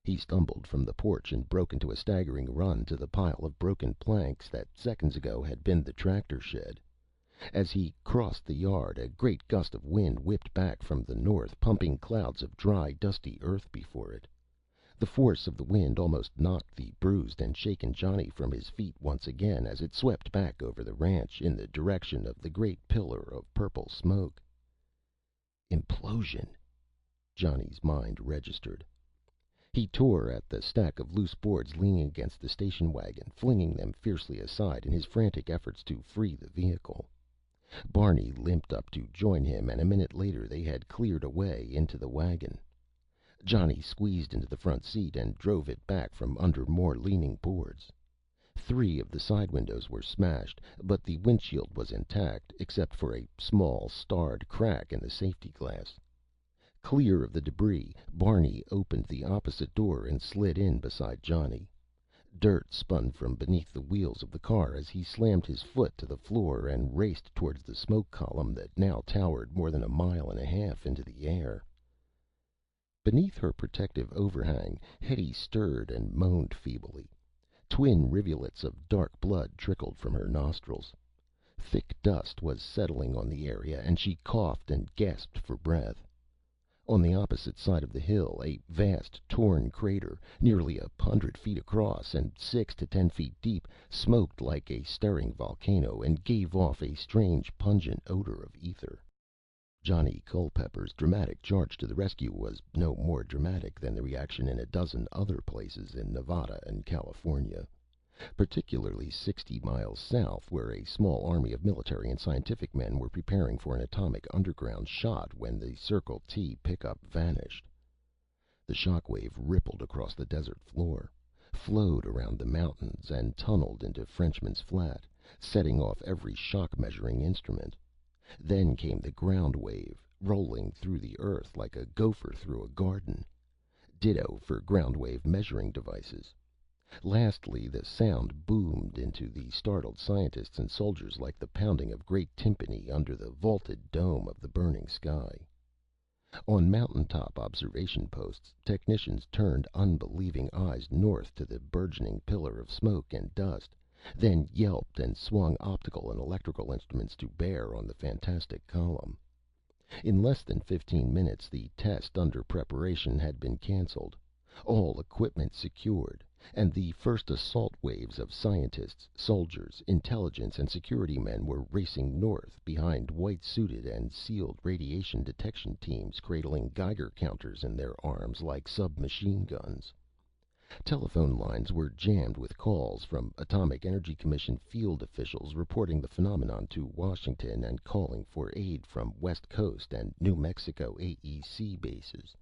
[SPEAKER 1] He stumbled from the porch and broke into a staggering run to the pile of broken planks that seconds ago had been the tractor shed. As he crossed the yard, a great gust of wind whipped back from the north, pumping clouds of dry, dusty earth before it. The force of the wind almost knocked the bruised and shaken Johnny from his feet once again as it swept back over the ranch in the direction of the great pillar of purple smoke. Implosion! Johnny's mind registered. He tore at the stack of loose boards leaning against the station wagon, flinging them fiercely aside in his frantic efforts to free the vehicle. Barney limped up to join him, and a minute later they had cleared a way into the wagon. Johnny squeezed into the front seat and drove it back from under more leaning boards. 3 of the side windows were smashed, but the windshield was intact, except for a small, starred crack in the safety glass. Clear of the debris, Barney opened the opposite door and slid in beside Johnny. Dirt spun from beneath the wheels of the car as he slammed his foot to the floor and raced towards the smoke column that now towered more than 1.5 miles into the air. Beneath her protective overhang, Hetty stirred and moaned feebly. Twin rivulets of dark blood trickled from her nostrils. Thick dust was settling on the area, and she coughed and gasped for breath. On the opposite side of the hill, a vast, torn crater, nearly 100 feet across and 6 to 10 feet deep, smoked like a stirring volcano and gave off a strange, pungent odor of ether. Johnny Culpepper's dramatic charge to the rescue was no more dramatic than the reaction in a dozen other places in Nevada and California. Particularly 60 miles south, where a small army of military and scientific men were preparing for an atomic underground shot when the Circle T pickup vanished. The shockwave rippled across the desert floor, flowed around the mountains, and tunneled into Frenchman's Flat, setting off every shock-measuring instrument. Then came the ground wave, rolling through the earth like a gopher through a garden. Ditto for ground wave measuring devices. Lastly, the sound boomed into the startled scientists and soldiers like the pounding of great timpani under the vaulted dome of the burning sky. On mountaintop observation posts, technicians turned unbelieving eyes north to the burgeoning pillar of smoke and dust, then yelped and swung optical and electrical instruments to bear on the fantastic column. In less than 15 minutes, the test under preparation had been canceled, all equipment secured, and the first assault waves of scientists, soldiers, intelligence, and security men were racing north behind white-suited and sealed radiation detection teams cradling Geiger counters in their arms like submachine guns. Telephone lines were jammed with calls from Atomic Energy Commission field officials reporting the phenomenon to Washington and calling for aid from West Coast and New Mexico AEC bases.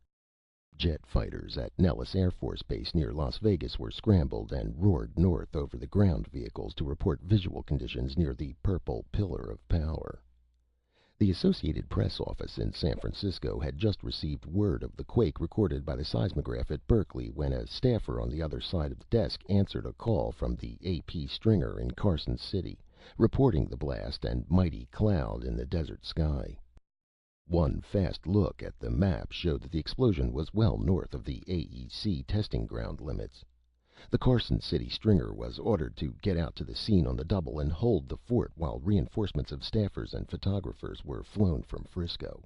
[SPEAKER 1] Jet fighters at Nellis Air Force Base near Las Vegas were scrambled and roared north over the ground vehicles to report visual conditions near the purple pillar of power. The Associated Press office in San Francisco had just received word of the quake recorded by the seismograph at Berkeley when a staffer on the other side of the desk answered a call from the AP Stringer in Carson City, reporting the blast and mighty cloud in the desert sky. One fast look at the map showed that the explosion was well north of the AEC testing ground limits. The Carson City Stringer was ordered to get out to the scene on the double and hold the fort while reinforcements of staffers and photographers were flown from Frisco.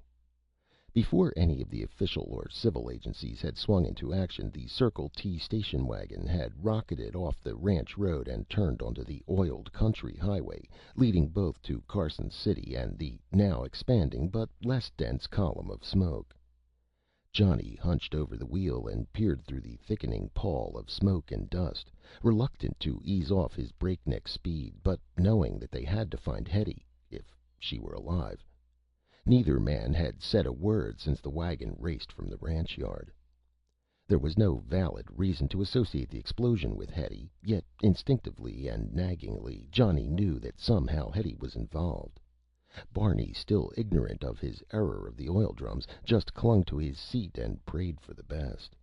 [SPEAKER 1] Before any of the official or civil agencies had swung into action, the Circle T station wagon had rocketed off the ranch road and turned onto the oiled country highway, leading both to Carson City and the now expanding but less dense column of smoke. Johnny hunched over the wheel and peered through the thickening pall of smoke and dust, reluctant to ease off his breakneck speed, but knowing that they had to find Hetty, if she were alive. Neither man had said a word since the wagon raced from the ranch yard. There was no valid reason to associate the explosion with Hetty, yet instinctively and naggingly, Johnny knew that somehow Hetty was involved. Barney, still ignorant of his error of the oil drums, just clung to his seat and prayed for the best.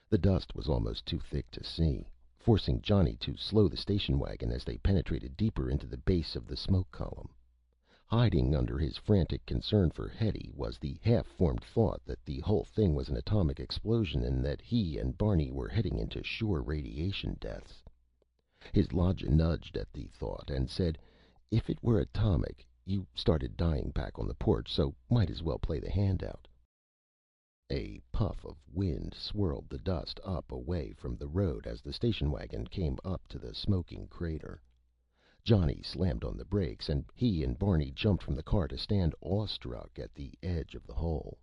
[SPEAKER 1] The dust was almost too thick to see, forcing Johnny to slow the station wagon as they penetrated deeper into the base of the smoke column. Hiding under his frantic concern for Hetty was the half-formed thought that the whole thing was an atomic explosion and that he and Barney were heading into sure radiation deaths. His logic nudged at the thought and said, if it were atomic, you started dying back on the porch, so might as well play the handout. A puff of wind swirled the dust up away from the road as the station wagon came up to the smoking crater. Johnny slammed on the brakes, and he and Barney jumped from the car to stand awestruck at the edge of the hole.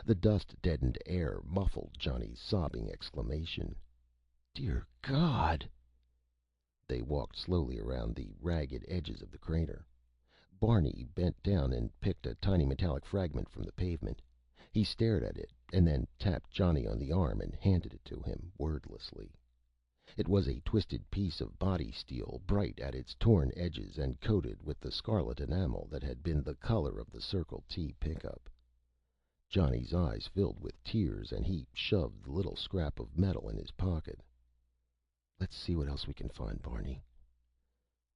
[SPEAKER 1] The dust-deadened air muffled Johnny's sobbing exclamation. "Dear God!" They walked slowly around the ragged edges of the crater. Barney bent down and picked a tiny metallic fragment from the pavement. He stared at it, and then tapped Johnny on the arm and handed it to him wordlessly. It was a twisted piece of body steel, bright at its torn edges and coated with the scarlet enamel that had been the color of the Circle T pickup. Johnny's eyes filled with tears, and he shoved the little scrap of metal in his pocket. "Let's see what else we can find, Barney."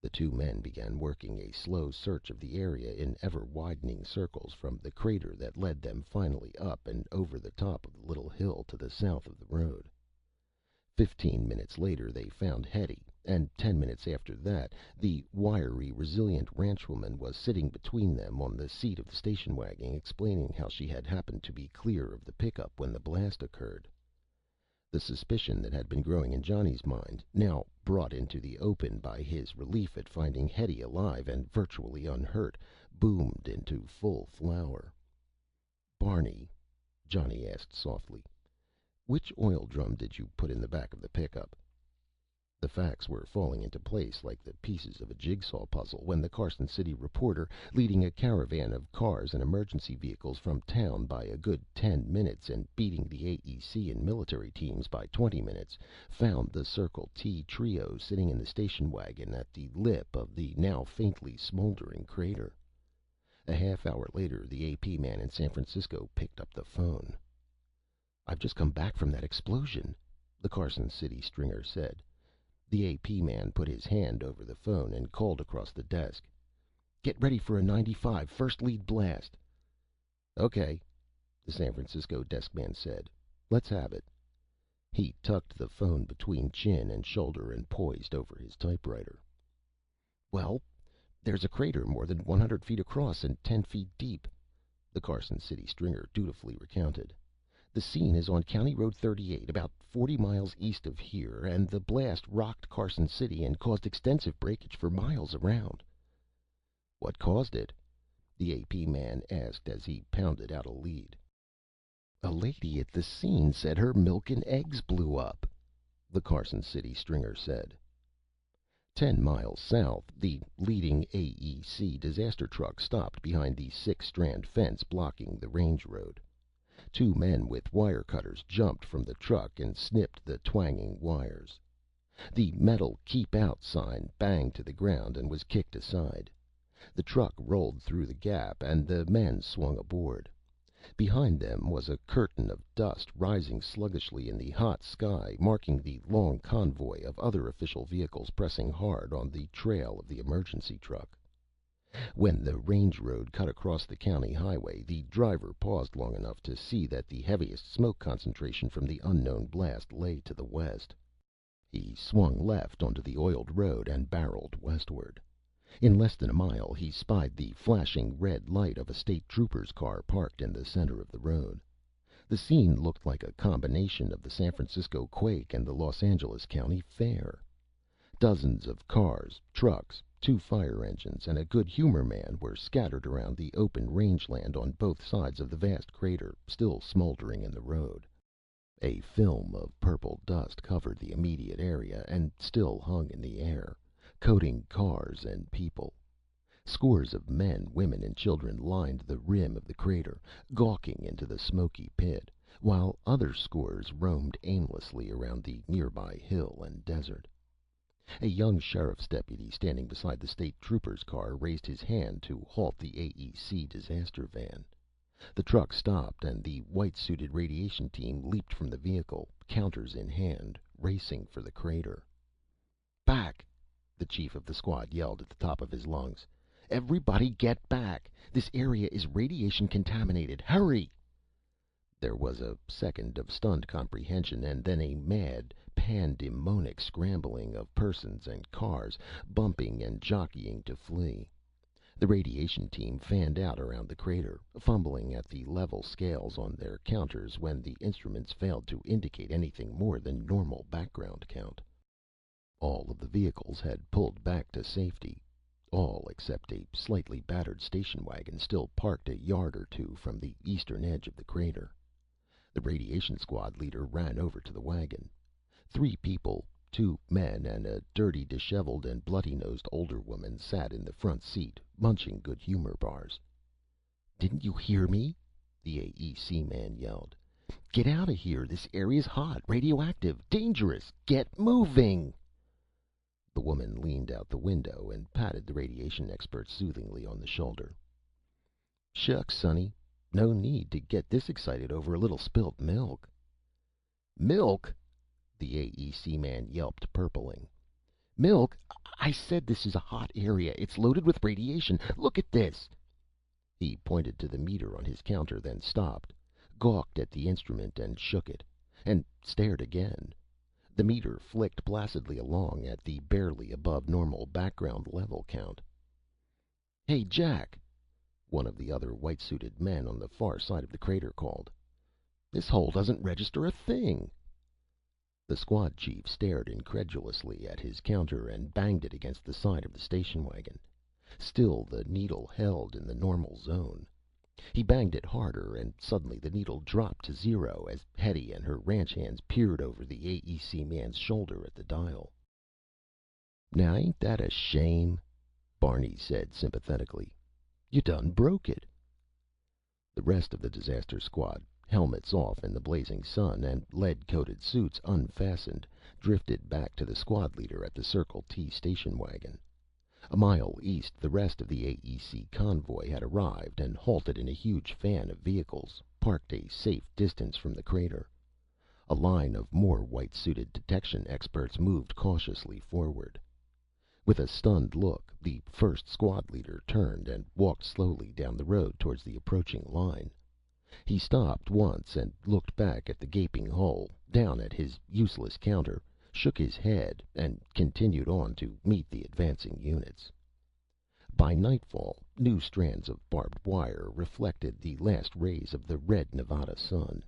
[SPEAKER 1] The two men began working a slow search of the area in ever-widening circles from the crater that led them finally up and over the top of the little hill to the south of the road. 15 minutes later they found Hetty, and 10 minutes after that the wiry, resilient ranchwoman was sitting between them on the seat of the station wagon, explaining how she had happened to be clear of the pickup when the blast occurred. The suspicion that had been growing in Johnny's mind, now brought into the open by his relief at finding Hetty alive and virtually unhurt, boomed into full flower. "Barney," Johnny asked softly, "which oil drum did you put in the back of the pickup?" The facts were falling into place like the pieces of a jigsaw puzzle when the Carson City reporter, leading a caravan of cars and emergency vehicles from town by a good 10 minutes and beating the AEC and military teams by 20 minutes, found the Circle T trio sitting in the station wagon at the lip of the now faintly smoldering crater. A half hour later, the AP man in San Francisco picked up the phone. "I've just come back from that explosion," the Carson City stringer said. The AP man put his hand over the phone and called across the desk. "Get ready for a 95, first lead blast." "Okay," the San Francisco desk man said. "Let's have it." He tucked the phone between chin and shoulder and poised over his typewriter. "Well, there's a crater more than 100 feet across and 10 feet deep," the Carson City stringer dutifully recounted. "The scene is on County Road 38, about 40 miles east of here, and the blast rocked Carson City and caused extensive breakage for miles around." "What caused it?" the AP man asked as he pounded out a lead. "A lady at the scene said her milk and eggs blew up," the Carson City stringer said. 10 miles south, the leading AEC disaster truck stopped behind the 6-strand fence blocking the range road. Two men with wire cutters jumped from the truck and snipped the twanging wires. The metal "Keep Out" sign banged to the ground and was kicked aside. The truck rolled through the gap and the men swung aboard. Behind them was a curtain of dust rising sluggishly in the hot sky, marking the long convoy of other official vehicles pressing hard on the trail of the emergency truck. When the range road cut across the county highway, the driver paused long enough to see that the heaviest smoke concentration from the unknown blast lay to the west. He swung left onto the oiled road and barreled westward. In less than a mile, he spied the flashing red light of a state trooper's car parked in the center of the road. The scene looked like a combination of the San Francisco quake and the Los Angeles County Fair. Dozens of cars, trucks, 2 fire engines, and a good humor man were scattered around the open rangeland on both sides of the vast crater, still smoldering in the road. A film of purple dust covered the immediate area and still hung in the air, coating cars and people. Scores of men, women, and children lined the rim of the crater, gawking into the smoky pit, while other scores roamed aimlessly around the nearby hill and desert. A young sheriff's deputy standing beside the state trooper's car raised his hand to halt the AEC disaster van. The truck stopped and the white-suited radiation team leaped from the vehicle, counters in hand, racing for the crater. "Back!" the chief of the squad yelled at the top of his lungs. "Everybody get back! This area is radiation contaminated! Hurry!" There was a second of stunned comprehension, and then a mad, pandemonic scrambling of persons and cars, bumping and jockeying to flee. The radiation team fanned out around the crater, fumbling at the level scales on their counters when the instruments failed to indicate anything more than normal background count. All of the vehicles had pulled back to safety. All except a slightly battered station wagon still parked a yard or two from the eastern edge of the crater. The radiation squad leader ran over to the wagon. 3 people, 2 men and a dirty, disheveled, and bloody-nosed older woman sat in the front seat, munching good humor bars. "Didn't you hear me?" the AEC man yelled. "Get out of here! This area's hot, radioactive, dangerous! Get moving!" The woman leaned out the window and patted the radiation expert soothingly on the shoulder. "Shucks, sonny. No need to get this excited over a little spilt milk." "Milk!" the AEC man yelped, purpling. "Milk! I said this is a hot area. It's loaded with radiation. Look at this!" He pointed to the meter on his counter, then stopped, gawked at the instrument and shook it, and stared again. The meter flicked placidly along at the barely above normal background level count. "Hey, Jack!" one of the other white-suited men on the far side of the crater called. "This hole doesn't register a thing." The squad chief stared incredulously at his counter and banged it against the side of the station wagon. Still, the needle held in the normal zone. He banged it harder, and suddenly the needle dropped to zero as Hetty and her ranch hands peered over the AEC man's shoulder at the dial. "Now ain't that a shame?" Barney said sympathetically. "You done broke it." The rest of the disaster squad, helmets off in the blazing sun and lead-coated suits unfastened, drifted back to the squad leader at the Circle T station wagon. A mile east, the rest of the AEC convoy had arrived and halted in a huge fan of vehicles, parked a safe distance from the crater. A line of more white-suited detection experts moved cautiously forward. With a stunned look, the first squad leader turned and walked slowly down the road towards the approaching line. He stopped once and looked back at the gaping hole, down at his useless counter, shook his head, and continued on to meet the advancing units. By nightfall, new strands of barbed wire reflected the last rays of the red Nevada sun.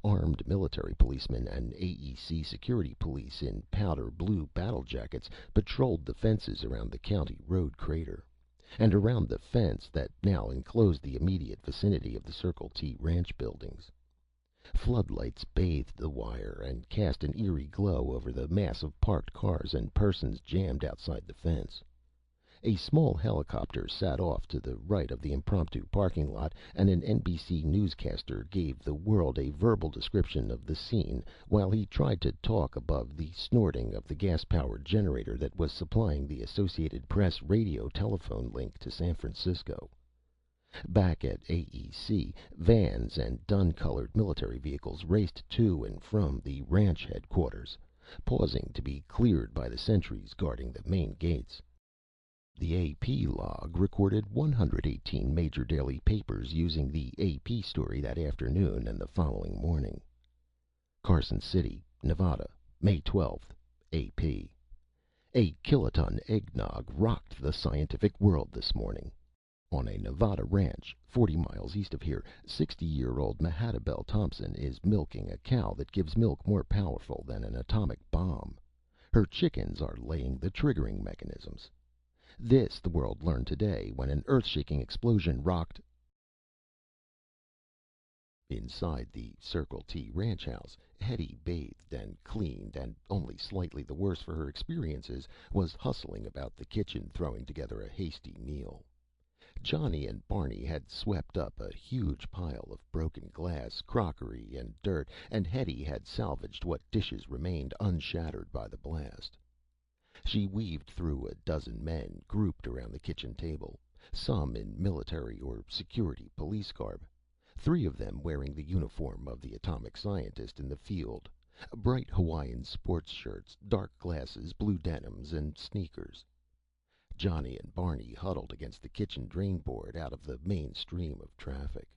[SPEAKER 1] Armed military policemen and AEC security police in powder blue battle jackets patrolled the fences around the county road crater, and around the fence that now enclosed the immediate vicinity of the Circle T ranch buildings. Floodlights bathed the wire and cast an eerie glow over the mass of parked cars and persons jammed outside the fence. A small helicopter sat off to the right of the impromptu parking lot, and an NBC newscaster gave the world a verbal description of the scene while he tried to talk above the snorting of the gas-powered generator that was supplying the Associated Press radio telephone link to San Francisco. Back at AEC, vans and dun-colored military vehicles raced to and from the ranch headquarters, pausing to be cleared by the sentries guarding the main gates. The AP log recorded 118 major daily papers using the AP story that afternoon and the following morning. Carson City, Nevada, May 12th. AP. A kiloton eggnog rocked the scientific world this morning. On a Nevada ranch, 40 miles east of here, 60-year-old Mahatabel Thompson is milking a cow that gives milk more powerful than an atomic bomb. Her chickens are laying the triggering mechanisms. This the world learned today when an earth-shaking explosion rocked. Inside the Circle T ranch house, Hetty, bathed and cleaned and only slightly the worse for her experiences, was hustling about the kitchen throwing together a hasty meal. Johnny and Barney had swept up a huge pile of broken glass, crockery, and dirt, and Hetty had salvaged what dishes remained unshattered by the blast. She weaved through a dozen men grouped around the kitchen table, some in military or security police garb, 3 of them wearing the uniform of the atomic scientist in the field: bright Hawaiian sports shirts, dark glasses, blue denims, and sneakers. Johnny and Barney huddled against the kitchen drain board out of the main stream of traffic.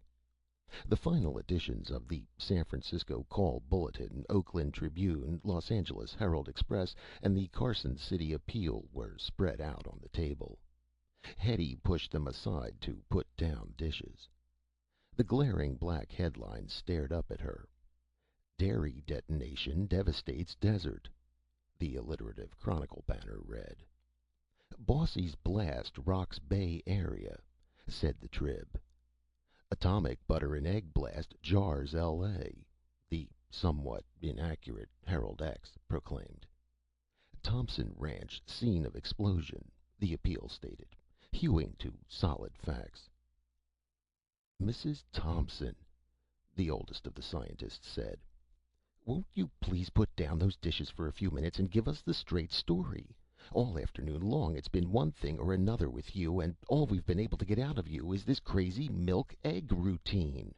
[SPEAKER 1] The final editions of the San Francisco Call Bulletin, Oakland Tribune, Los Angeles Herald Express, and the Carson City Appeal were spread out on the table. Hetty pushed them aside to put down dishes. The glaring black headlines stared up at her. "Dairy Detonation Devastates Desert," the alliterative Chronicle banner read. "Bossy's Blast Rocks Bay Area," said the Trib. "Atomic Butter and Egg Blast Jars L.A.," the somewhat inaccurate Herald X proclaimed. "Thompson Ranch Scene of Explosion," the Appeal stated, hewing to solid facts. "Mrs. Thompson," the oldest of the scientists said, "won't you please put down those dishes for a few minutes and give us the straight story? All afternoon long it's been one thing or another with you, and all we've been able to get out of you is this crazy milk-egg routine."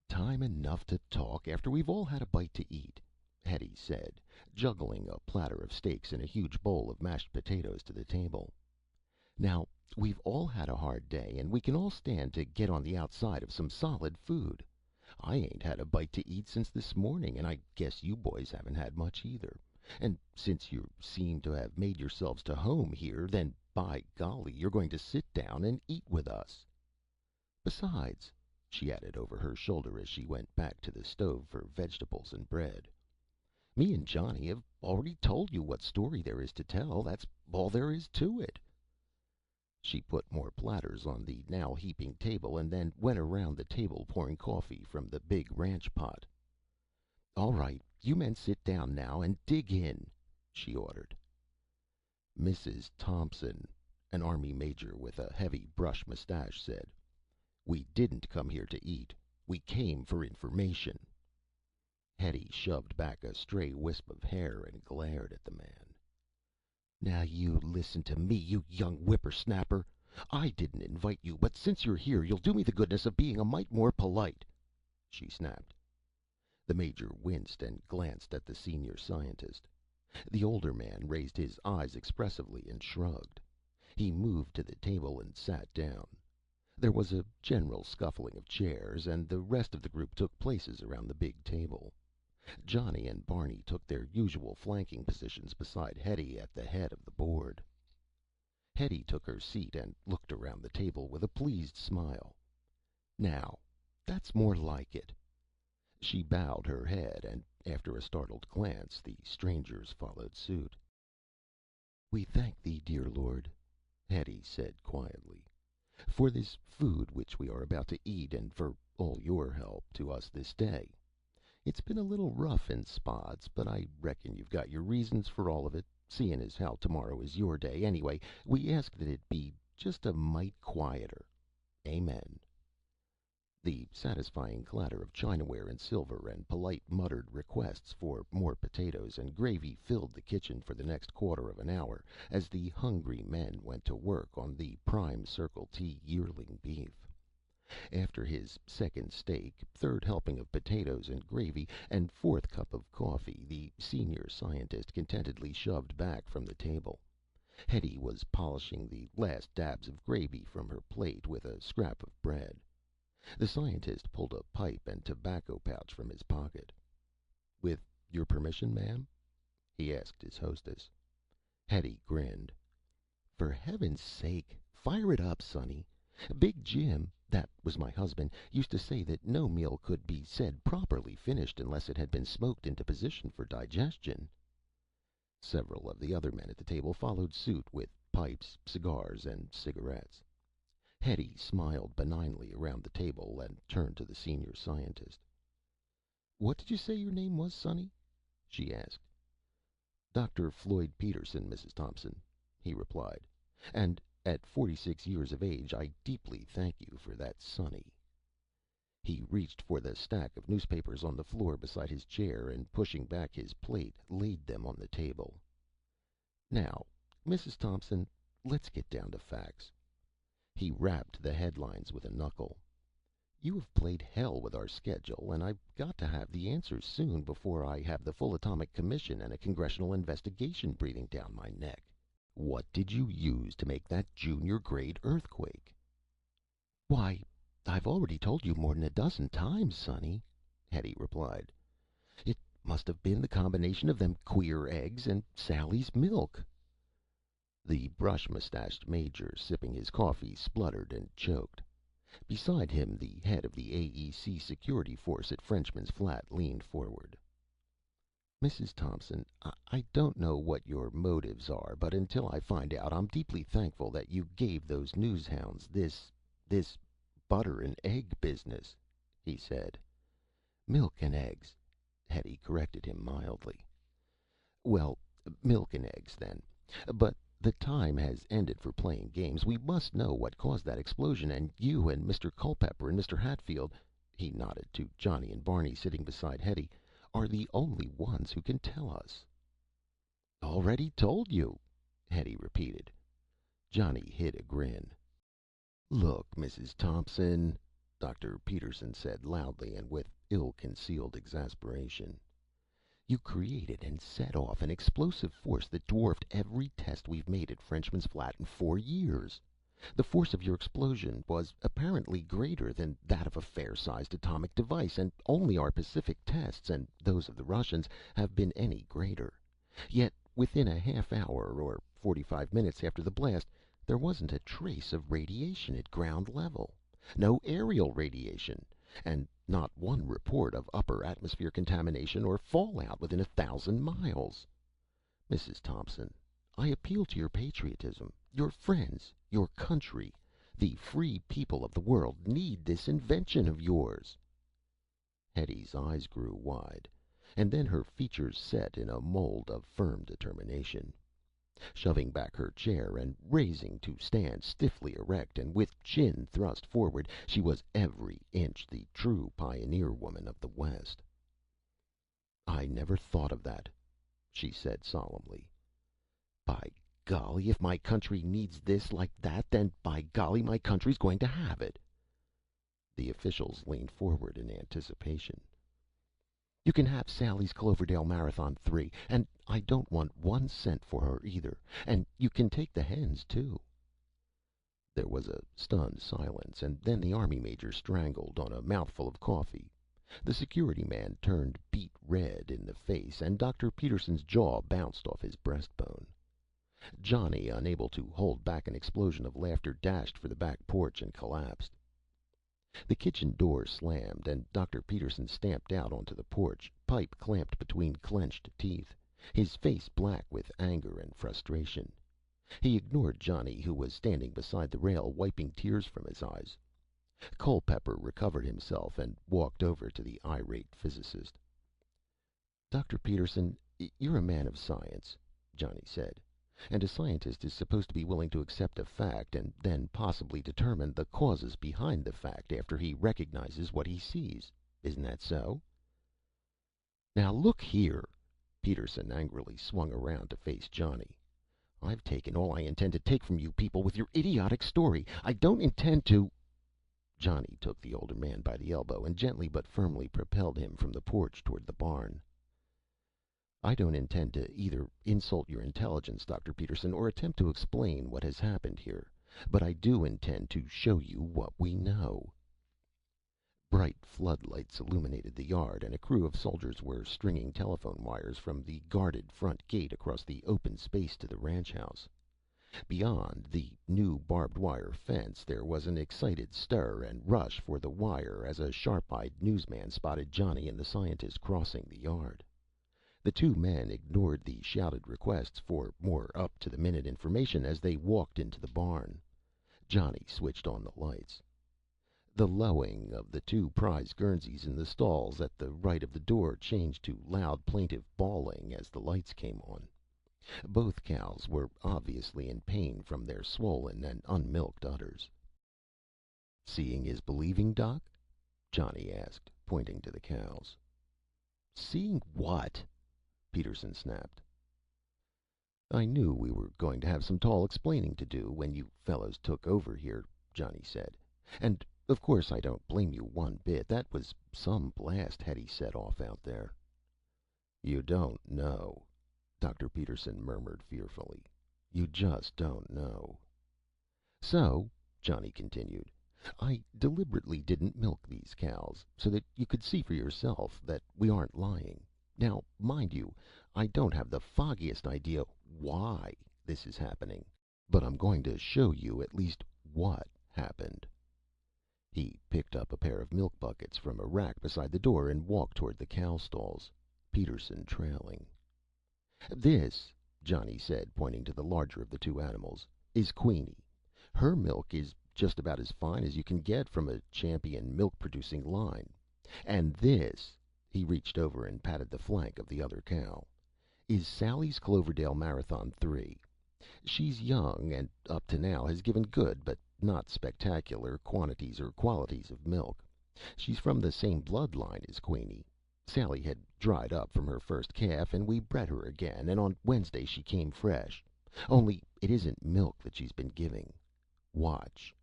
[SPEAKER 1] "Time enough to talk after we've all had a bite to eat," Hetty said, juggling a platter of steaks and a huge bowl of mashed potatoes to the table. "Now, we've all had a hard day, and we can all stand to get on the outside of some solid food. I ain't had a bite to eat since this morning, and I guess you boys haven't had much either. And since you seem to have made yourselves to home here, then by golly, you're going to sit down and eat with us. Besides," she added over her shoulder as she went back to the stove for vegetables and bread, "me and Johnny have already told you what story there is to tell. That's all there is to it." She put more platters on the now heaping table and then went around the table pouring coffee from the big ranch pot. "All right, you men sit down now and dig in," she ordered. "Mrs. Thompson," an army major with a heavy brush mustache said, "we didn't come here to eat. We came for information." Hetty shoved back a stray wisp of hair and glared at the man. "Now you listen to me, you young whippersnapper. I didn't invite you, but since you're here, you'll do me the goodness of being a mite more polite," she snapped. The major winced and glanced at the senior scientist. The older man raised his eyes expressively and shrugged. He moved to the table and sat down. There was a general scuffling of chairs, and the rest of the group took places around the big table. Johnny and Barney took their usual flanking positions beside Hetty at the head of the board. Hetty took her seat and looked around the table with a pleased smile. "Now, that's more like it." She bowed her head, and after a startled glance, the strangers followed suit. "We thank thee, dear Lord," Hetty said quietly, "for this food which we are about to eat, and for all your help to us this day. It's been a little rough in spots, but I reckon you've got your reasons for all of it, seein' as how tomorrow is your day. Anyway, we ask that it be just a mite quieter. Amen." The satisfying clatter of chinaware and silver and polite muttered requests for more potatoes and gravy filled the kitchen for the next quarter of an hour, as the hungry men went to work on the prime Circle T yearling beef. After his second steak, third helping of potatoes and gravy, and fourth cup of coffee, the senior scientist contentedly shoved back from the table. Hetty was polishing the last dabs of gravy from her plate with a scrap of bread. The scientist pulled a pipe and tobacco pouch from his pocket. "With your permission, ma'am?" he asked his hostess. Hetty grinned. "For heaven's sake, fire it up, sonny. Big Jim, that was my husband, used to say that no meal could be said properly finished unless it had been smoked into position for digestion." Several of the other men at the table followed suit with pipes, cigars, and cigarettes. Hetty smiled benignly around the table and turned to the senior scientist. "What did you say your name was, sonny?" she asked. "Dr. Floyd Peterson, Mrs. Thompson," he replied. "And at 46 years of age, I deeply thank you for that sonny." He reached for the stack of newspapers on the floor beside his chair and, pushing back his plate, laid them on the table. "Now, Mrs. Thompson, let's get down to facts." He rapped the headlines with a knuckle. "You have played hell with our schedule, and I've got to have the answers soon before I have the full Atomic Commission and a congressional investigation breathing down my neck. What did you use to make that junior grade earthquake?" "Why, I've already told you more than a dozen times, sonny," Hetty replied. "It must have been the combination of them queer eggs and Sally's milk." The brush-mustached major, sipping his coffee, spluttered and choked. Beside him, the head of the AEC security force at Frenchman's Flat leaned forward. "Mrs. Thompson, I don't know what your motives are, but until I find out, I'm deeply thankful that you gave those newshounds this butter and egg business," he said. "Milk and eggs," Hetty corrected him mildly. "Well, milk and eggs, then. But the time has ended for playing games. We must know what caused that explosion, and you and Mr. Culpepper and Mr. Hatfield," he nodded to Johnny and Barney sitting beside Hetty, "are the only ones who can tell us." "Already told you," Hetty repeated. Johnny hid a grin. "Look, Mrs. Thompson," Dr. Peterson said loudly and with ill-concealed exasperation, "you created and set off an explosive force that dwarfed every test we've made at Frenchman's Flat in 4 years. The force of your explosion was apparently greater than that of a fair-sized atomic device, and only our Pacific tests, and those of the Russians, have been any greater. Yet within a half hour or 45 minutes after the blast, there wasn't a trace of radiation at ground level. No aerial radiation. And not one report of upper atmosphere contamination or fallout within 1,000 miles. Mrs. Thompson, I appeal to your patriotism. Your friends, your country, the free people of the world need this invention of yours." Hetty's eyes grew wide, and then her features set in a mold of firm determination. Shoving back her chair and raising to stand stiffly erect and with chin thrust forward, she was every inch the true pioneer woman of the West. "I never thought of that," she said solemnly. "By golly, if my country needs this like that, then by golly, my country's going to have it." The officials leaned forward in anticipation. "You can have Sally's Cloverdale Marathon 3, and I don't want 1 cent for her either. And you can take the hens, too." There was a stunned silence, and then the army major strangled on a mouthful of coffee. The security man turned beet red in the face, and Dr. Peterson's jaw bounced off his breastbone. Johnny, unable to hold back an explosion of laughter, dashed for the back porch and collapsed. The kitchen door slammed, and Dr. Peterson stamped out onto the porch, pipe clamped between clenched teeth, his face black with anger and frustration. He ignored Johnny, who was standing beside the rail, wiping tears from his eyes. Culpepper recovered himself and walked over to the irate physicist. "Dr. Peterson, you're a man of science," Johnny said. "And a scientist is supposed to be willing to accept a fact and then possibly determine the causes behind the fact after he recognizes what he sees. Isn't that so?" "Now look here!" Peterson angrily swung around to face Johnny. "I've taken all I intend to take from you people with your idiotic story. I don't intend to—" Johnny took the older man by the elbow and gently but firmly propelled him from the porch toward the barn. "I don't intend to either insult your intelligence, Dr. Peterson, or attempt to explain what has happened here. But I do intend to show you what we know." Bright floodlights illuminated the yard, and a crew of soldiers were stringing telephone wires from the guarded front gate across the open space to the ranch house. Beyond the new barbed wire fence, there was an excited stir and rush for the wire as a sharp-eyed newsman spotted Johnny and the scientist crossing the yard. The two men ignored the shouted requests for more up-to-the-minute information as they walked into the barn. Johnny switched on the lights. The lowing of the two prize Guernseys in the stalls at the right of the door changed to loud, plaintive bawling as the lights came on. Both cows were obviously in pain from their swollen and unmilked udders. "Seeing is believing, Doc?" Johnny asked, pointing to the cows. "Seeing what?" Peterson snapped. "I knew we were going to have some tall explaining to do when you fellows took over here," Johnny said. "And of course I don't blame you one bit. That was some blast Hetty set off out there." "You don't know," Dr. Peterson murmured fearfully. "You just don't know." "So," Johnny continued, "I deliberately didn't milk these cows, so that you could see for yourself that we aren't lying. Now, mind you, I don't have the foggiest idea why this is happening. But I'm going to show you at least what happened." He picked up a pair of milk buckets from a rack beside the door and walked toward the cow stalls, Peterson trailing. "This," Johnny said, pointing to the larger of the two animals, "is Queenie. Her milk is just about as fine as you can get from a champion milk-producing line. And this," he reached over and patted the flank of the other cow, "is Sally's Cloverdale Marathon 3. She's young, and up to now has given good but not spectacular quantities or qualities of milk. She's from the same blood line as Queenie. Sally had dried up from her first calf, and we bred her again, and on Wednesday she came fresh. Only it isn't milk that she's been giving. Watch."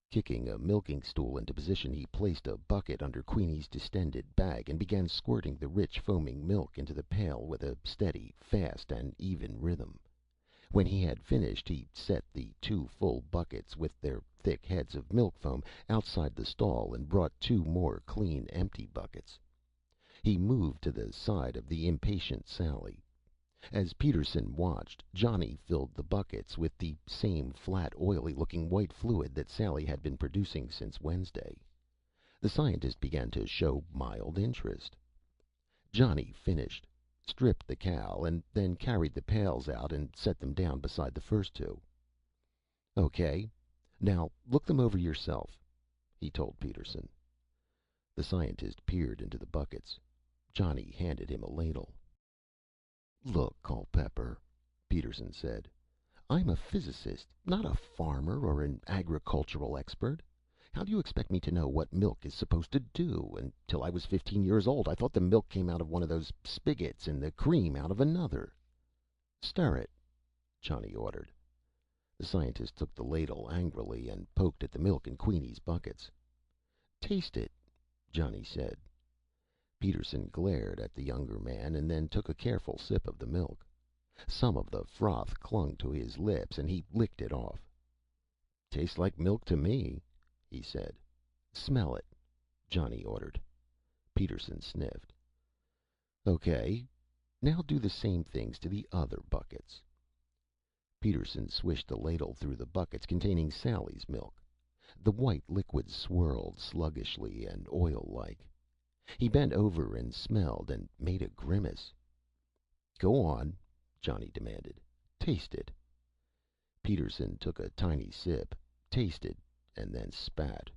[SPEAKER 1] Kicking a milking stool into position, he placed a bucket under Queenie's distended bag and began squirting the rich, foaming milk into the pail with a steady, fast, and even rhythm. When he had finished, he set the two full buckets, with their thick heads of milk foam, outside the stall and brought two more clean, empty buckets. He moved to the side of the impatient Sally. As Peterson watched, Johnny filled the buckets with the same flat, oily-looking white fluid that Sally had been producing since Wednesday. The scientist began to show mild interest. Johnny finished. stripped the cow, and then carried the pails out and set them down beside the first two. "Okay. Now look them over yourself," he told Peterson. The scientist peered into the buckets. Johnny handed him a ladle. "Look, Culpepper," Peterson said. "I'm a physicist, not a farmer or an agricultural expert. How do you expect me to know what milk is supposed to do? Until I was 15 years old, I thought the milk came out of one of those spigots and the cream out of another." "Stir it," Johnny ordered. The scientist took the ladle angrily and poked at the milk in Queenie's buckets. "Taste it," Johnny said. Peterson glared at the younger man and then took a careful sip of the milk. Some of the froth clung to his lips and he licked it off. "Tastes like milk to me," he said. "Smell it," Johnny ordered. Peterson sniffed. "Okay. Now do the same things to the other buckets." Peterson swished the ladle through the buckets containing Sally's milk. The white liquid swirled sluggishly and oil-like. He bent over and smelled and made a grimace. "Go on," Johnny demanded. "Taste it." Peterson took a tiny sip, tasted, and then spat.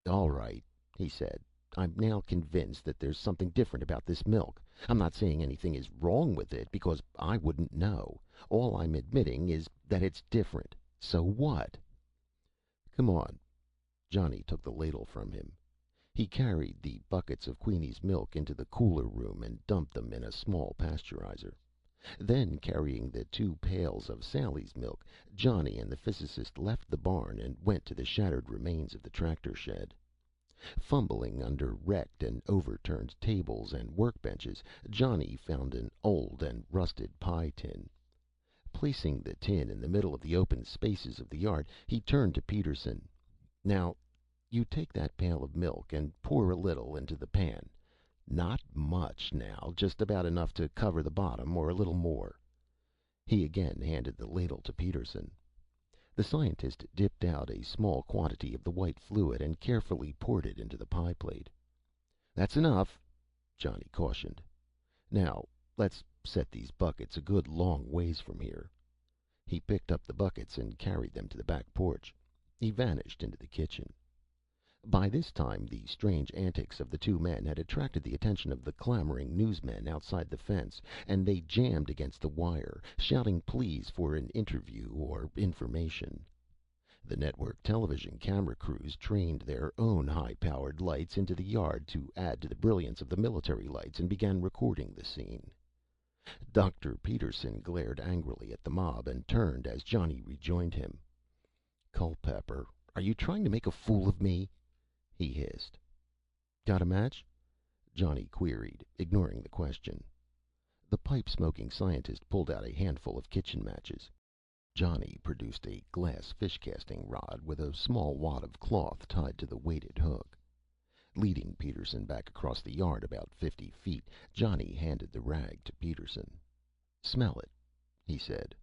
[SPEAKER 1] "All right," he said. "I'm now convinced that there's something different about this milk. I'm not saying anything is wrong with it, because I wouldn't know. All I'm admitting is that it's different. So what?" "Come on." Johnny took the ladle from him. He carried the buckets of Queenie's milk into the cooler room and dumped them in a small pasteurizer. Then, carrying the two pails of Sally's milk, Johnny and the physicist left the barn and went to the shattered remains of the tractor shed. Fumbling under wrecked and overturned tables and workbenches, Johnny found an old and rusted pie tin. Placing the tin in the middle of the open spaces of the yard, he turned to Peterson. "Now, you take that pail of milk and pour a little into the pan. Not much now, just about enough to cover the bottom, or a little more." He again handed the ladle to Peterson. The scientist dipped out a small quantity of the white fluid and carefully poured it into the pie plate. "That's enough," Johnny cautioned. "Now let's set these buckets a good long ways from here." He picked up the buckets and carried them to the back porch. He vanished into the kitchen. By this time, the strange antics of the two men had attracted the attention of the clamoring newsmen outside the fence, and they jammed against the wire, shouting pleas for an interview or information. The network television camera crews trained their own high-powered lights into the yard to add to the brilliance of the military lights and began recording the scene. Dr. Peterson glared angrily at the mob and turned as Johnny rejoined him. "Culpepper, are you trying to make a fool of me?" he hissed. "Got a match?" Johnny queried, ignoring the question. The pipe-smoking scientist pulled out a handful of kitchen matches. Johnny produced a glass fish-casting rod with a small wad of cloth tied to the weighted hook. Leading Peterson back across the yard about 50 feet, Johnny handed the rag to Peterson. "Smell it," he said.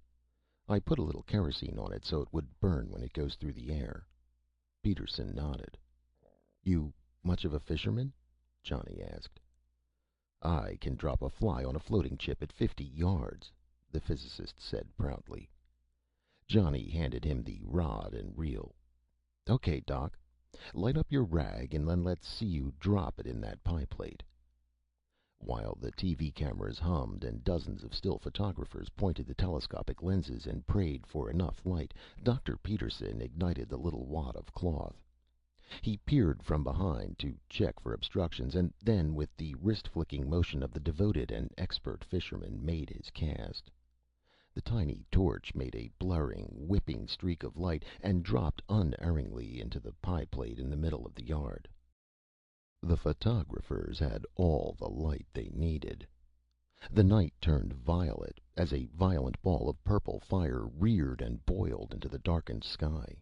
[SPEAKER 1] "I put a little kerosene on it so it would burn when it goes through the air." Peterson nodded. "You much of a fisherman?" Johnny asked. "I can drop a fly on a floating chip at 50 yards," the physicist said proudly. Johnny handed him the rod and reel. "Okay, Doc. Light up your rag and then let's see you drop it in that pie plate." While the TV cameras hummed and dozens of still photographers pointed the telescopic lenses and prayed for enough light, Dr. Peterson ignited the little wad of cloth. He peered from behind to check for obstructions, and then, with the wrist-flicking motion of the devoted and expert fisherman, made his cast. The tiny torch made a blurring, whipping streak of light and dropped unerringly into the pie plate in the middle of the yard. The photographers had all the light they needed. The night turned violet as a violent ball of purple fire reared and boiled into the darkened sky.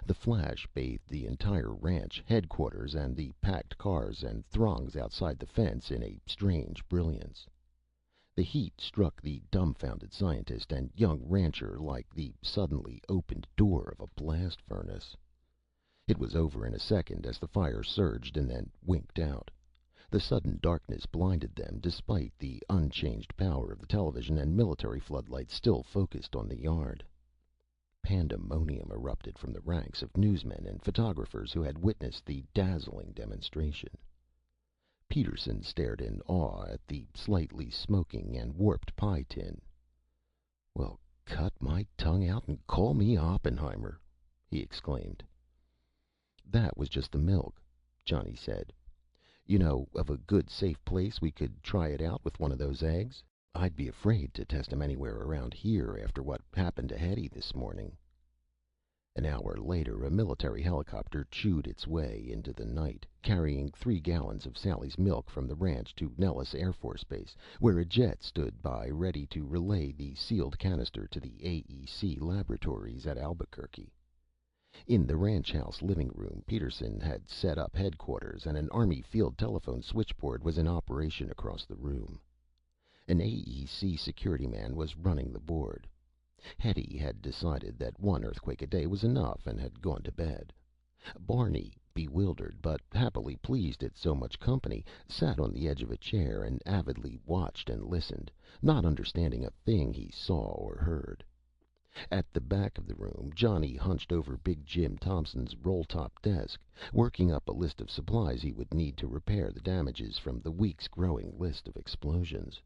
[SPEAKER 1] The flash bathed the entire ranch, headquarters, and the packed cars and throngs outside the fence in a strange brilliance. The heat struck the dumbfounded scientist and young rancher like the suddenly opened door of a blast furnace. It was over in a second as the fire surged and then winked out. The sudden darkness blinded them, despite the unchanged power of the television and military floodlights still focused on the yard. Pandemonium erupted from the ranks of newsmen and photographers who had witnessed the dazzling demonstration. Peterson stared in awe at the slightly smoking and warped pie tin. "Well, cut my tongue out and call me Oppenheimer!" he exclaimed. "That was just the milk," Johnny said. "You know of a good safe place we could try it out with one of those eggs? I'd be afraid to test 'em anywhere around here after what happened to Hetty this morning." An hour later, a military helicopter chewed its way into the night, carrying 3 gallons of Sally's milk from the ranch to Nellis Air Force Base, where a jet stood by ready to relay the sealed canister to the AEC laboratories at Albuquerque. In the ranch house living room, Peterson had set up headquarters, and an Army field telephone switchboard was in operation across the room. An AEC security man was running the board. Hetty had decided that 1 earthquake a day was enough and had gone to bed. Barney, bewildered but happily pleased at so much company, sat on the edge of a chair and avidly watched and listened, not understanding a thing he saw or heard. At the back of the room, Johnny hunched over Big Jim Thompson's roll-top desk, working up a list of supplies he would need to repair the damages from the week's growing list of explosions.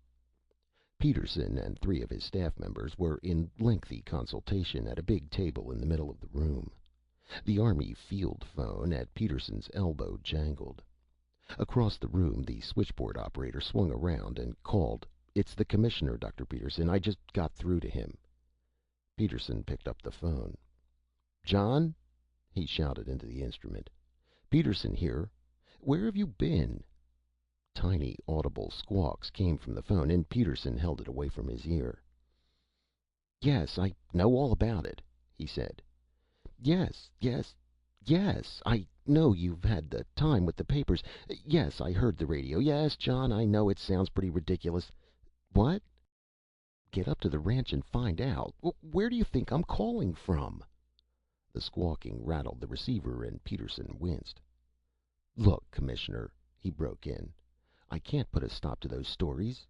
[SPEAKER 1] Peterson and 3 of his staff members were in lengthy consultation at a big table in the middle of the room. The Army field phone at Peterson's elbow jangled. Across the room, the switchboard operator swung around and called, "It's the commissioner, Dr. Peterson. I just got through to him." Peterson picked up the phone. "John," he shouted into the instrument. "Peterson here. Where have you been?" Tiny, audible squawks came from the phone, and Peterson held it away from his ear. "Yes, I know all about it," he said. "Yes, yes, yes. I know you've had the time with the papers. Yes, I heard the radio. Yes, John, I know it sounds pretty ridiculous. What?" "Get up to the ranch and find out. Where do you think I'm calling from?" The squawking rattled the receiver, and Peterson winced. "Look, Commissioner," he broke in. "I can't put a stop to those stories."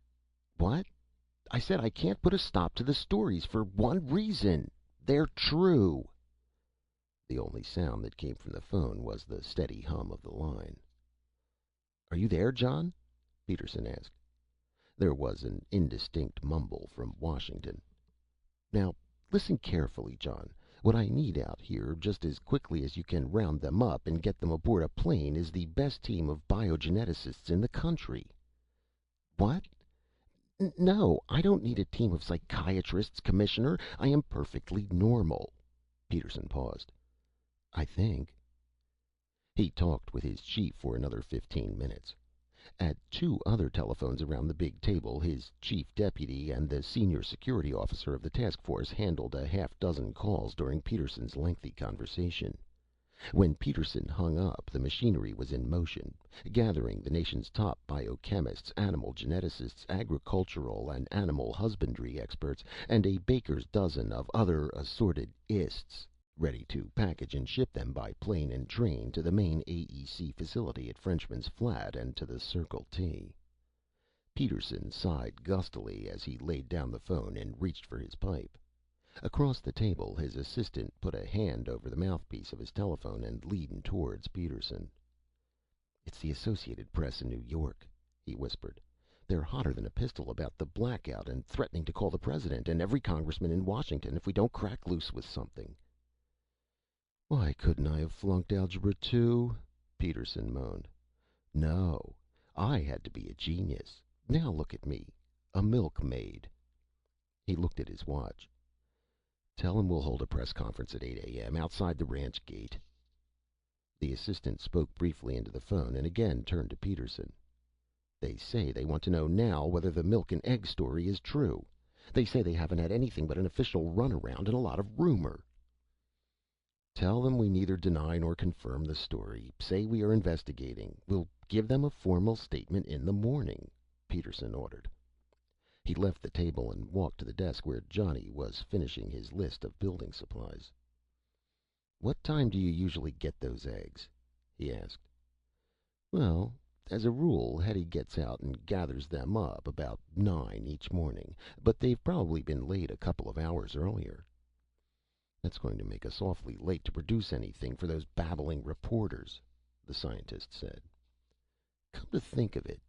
[SPEAKER 1] "What?" "I said I can't put a stop to the stories for one reason. They're true." The only sound that came from the phone was the steady hum of the line. "Are you there, John?" Peterson asked. There was an indistinct mumble from Washington. "Now, listen carefully, John. What I need out here, just as quickly as you can round them up and get them aboard a plane, is the best team of biogeneticists in the country." "What?" "No, I don't need a team of psychiatrists, Commissioner. I am perfectly normal." Peterson paused. "I think." He talked with his chief for another 15 minutes. At 2 other telephones around the big table, his chief deputy and the senior security officer of the task force handled a half-dozen calls during Peterson's lengthy conversation. When Peterson hung up, the machinery was in motion, gathering the nation's top biochemists, animal geneticists, agricultural and animal husbandry experts, and a baker's dozen of other assorted ists, ready to package and ship them by plane and train to the main AEC facility at Frenchman's Flat and to the Circle T. Peterson sighed gustily as he laid down the phone and reached for his pipe. Across the table, his assistant put a hand over the mouthpiece of his telephone and leaned towards Peterson. "It's the Associated Press in New York," he whispered. "They're hotter than a pistol about the blackout and threatening to call the president and every congressman in Washington if we don't crack loose with something." "Why couldn't I have flunked Algebra 2?" Peterson moaned. "No, I had to be a genius. Now look at me, a milkmaid." He looked at his watch. "Tell him we'll hold a press conference at 8 a.m. outside the ranch gate." The assistant spoke briefly into the phone and again turned to Peterson. "They say they want to know now whether the milk and egg story is true. They say they haven't had anything but an official runaround and a lot of rumor." "Tell them we neither deny nor confirm the story. Say we are investigating. We'll give them a formal statement in the morning," Peterson ordered. He left the table and walked to the desk where Johnny was finishing his list of building supplies. "What time do you usually get those eggs?" he asked. "Well, As a rule, Hetty gets out and gathers them up about 9 each morning, but they've probably been laid a couple of hours earlier." "That's going to make us awfully late to produce anything for those babbling reporters," the scientist said. "Come to think of it,"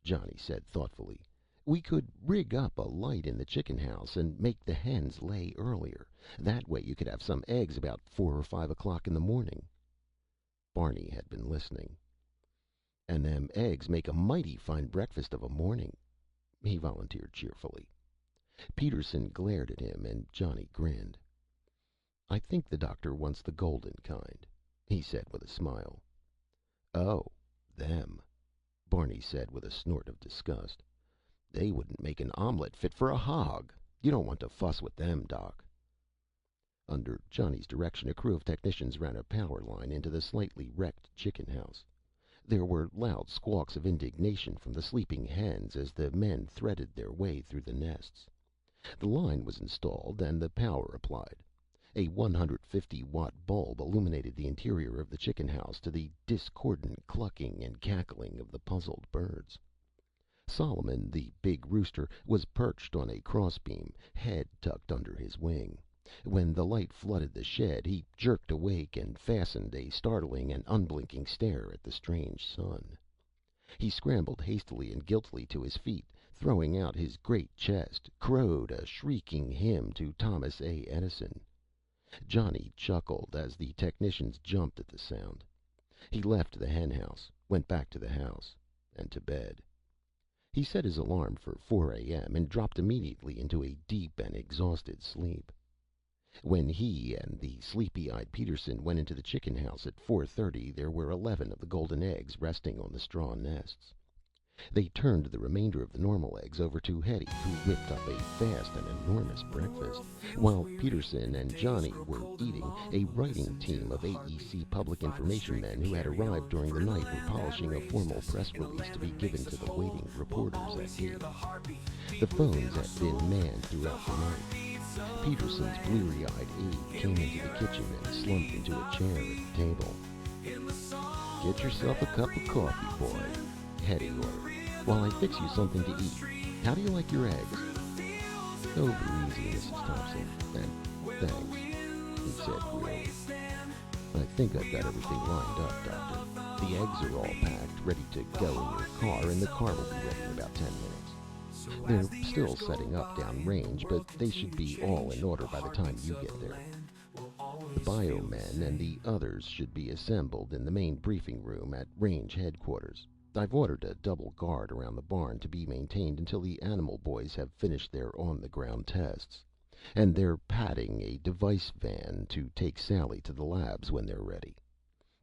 [SPEAKER 1] Johnny said thoughtfully, "we could rig up a light in the chicken house and make the hens lay earlier. That way you could have some eggs about 4 or 5 o'clock in the morning." Barney had been listening. "And them eggs make a mighty fine breakfast of a morning," he volunteered cheerfully. Peterson glared at him and Johnny grinned. "I think the doctor wants the golden kind," he said with a smile. "Oh, them," Barney said with a snort of disgust. "They wouldn't make an omelet fit for a hog. You don't want to fuss with them, Doc." Under Johnny's direction, a crew of technicians ran a power line into the slightly wrecked chicken house. There were loud squawks of indignation from the sleeping hens as the men threaded their way through the nests. The line was installed and the power applied. A 150-watt bulb illuminated the interior of the chicken house to the discordant clucking and cackling of the puzzled birds. Solomon, the big rooster, was perched on a crossbeam, head tucked under his wing. When the light flooded the shed, he jerked awake and fastened a startling and unblinking stare at the strange sun. He scrambled hastily and guiltily to his feet, throwing out his great chest, crowed a shrieking hymn to Thomas A. Edison. Johnny chuckled as the technicians jumped at the sound. He left the hen house, went back to the house, and to bed. He set his alarm for 4 a.m. and dropped immediately into a deep and exhausted sleep. When he and the sleepy-eyed Peterson went into the chicken house at 4:30, there were 11 of the golden eggs resting on the straw nests. They turned the remainder of the normal eggs over to Hetty, who whipped up a vast and enormous breakfast. While Peterson and Johnny were eating, a writing team of AEC public information men who had arrived during the night were polishing a formal press release to be given to the waiting reporters at gate. The phones had been manned throughout the night. Peterson's bleary-eyed aide came into the kitchen and slumped into a chair at the table. "Get yourself a cup of coffee, boy," Hetty ordered, "while I fix you something to eat. How do you like your eggs?" "Over easy, Mrs. Thompson. And thanks," he said wearily. "I think I've got everything lined up, Doctor. The eggs are all packed, ready to go in your car, and the car will be ready in about 10 minutes. They're still setting up downrange, but they should be all in order by the time you get there. The biomen and the others should be assembled in the main briefing room at range headquarters. I've ordered a double guard around the barn to be maintained until the animal boys have finished their on-the-ground tests. And they're padding a device van to take Sally to the labs when they're ready.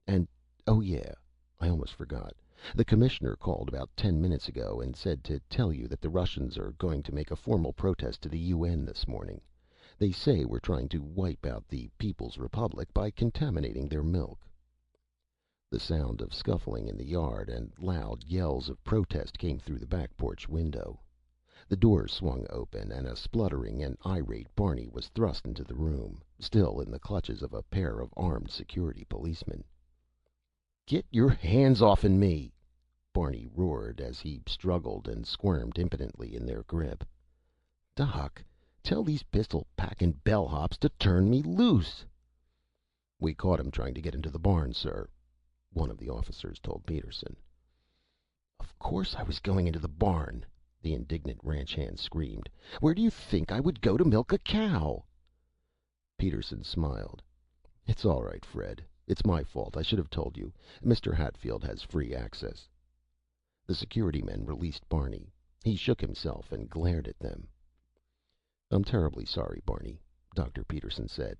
[SPEAKER 1] And, oh yeah, I almost forgot. The commissioner called about 10 minutes ago and said to tell you that the Russians are going to make a formal protest to the UN this morning. They say we're trying to wipe out the People's Republic by contaminating their milk." The sound of scuffling in the yard and loud yells of protest came through the back porch window. The door swung open and a spluttering and irate Barney was thrust into the room, still in the clutches of a pair of armed security policemen. "Get your hands off'n me!" Barney roared as he struggled and squirmed impotently in their grip. "Doc, tell these pistol-packing bellhops to turn me loose!" "We caught him trying to get into the barn, sir," one of the officers told Peterson. "Of course I was going into the barn!" the indignant ranch hand screamed. "Where do you think I would go to milk a cow?" Peterson smiled. "It's all right, Fred. It's my fault. I should have told you. Mr. Hatfield has free access." The security men released Barney. He shook himself and glared at them. "I'm terribly sorry, Barney," Dr. Peterson said.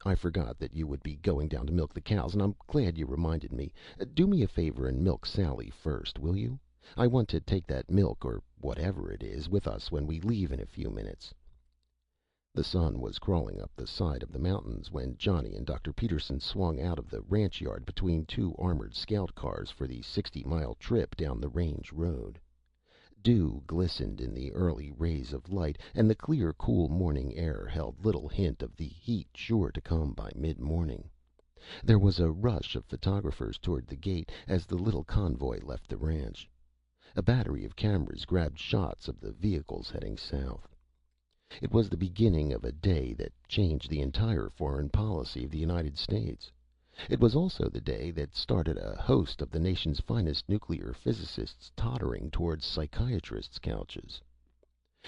[SPEAKER 1] "I forgot that you would be going down to milk the cows, and I'm glad you reminded me. Do me a favor and milk Sally first, will you? I want to take that milk, or whatever it is, with us when we leave in a few minutes." The sun was crawling up the side of the mountains when Johnny and Dr. Peterson swung out of the ranch yard between two armored scout cars for the 60-mile trip down the range road. Dew glistened in the early rays of light, and the clear, cool morning air held little hint of the heat sure to come by mid-morning. There was a rush of photographers toward the gate as the little convoy left the ranch. A battery of cameras grabbed shots of the vehicles heading south. It was the beginning of a day that changed the entire foreign policy of the United States. It was also the day that started a host of the nation's finest nuclear physicists tottering towards psychiatrists' couches.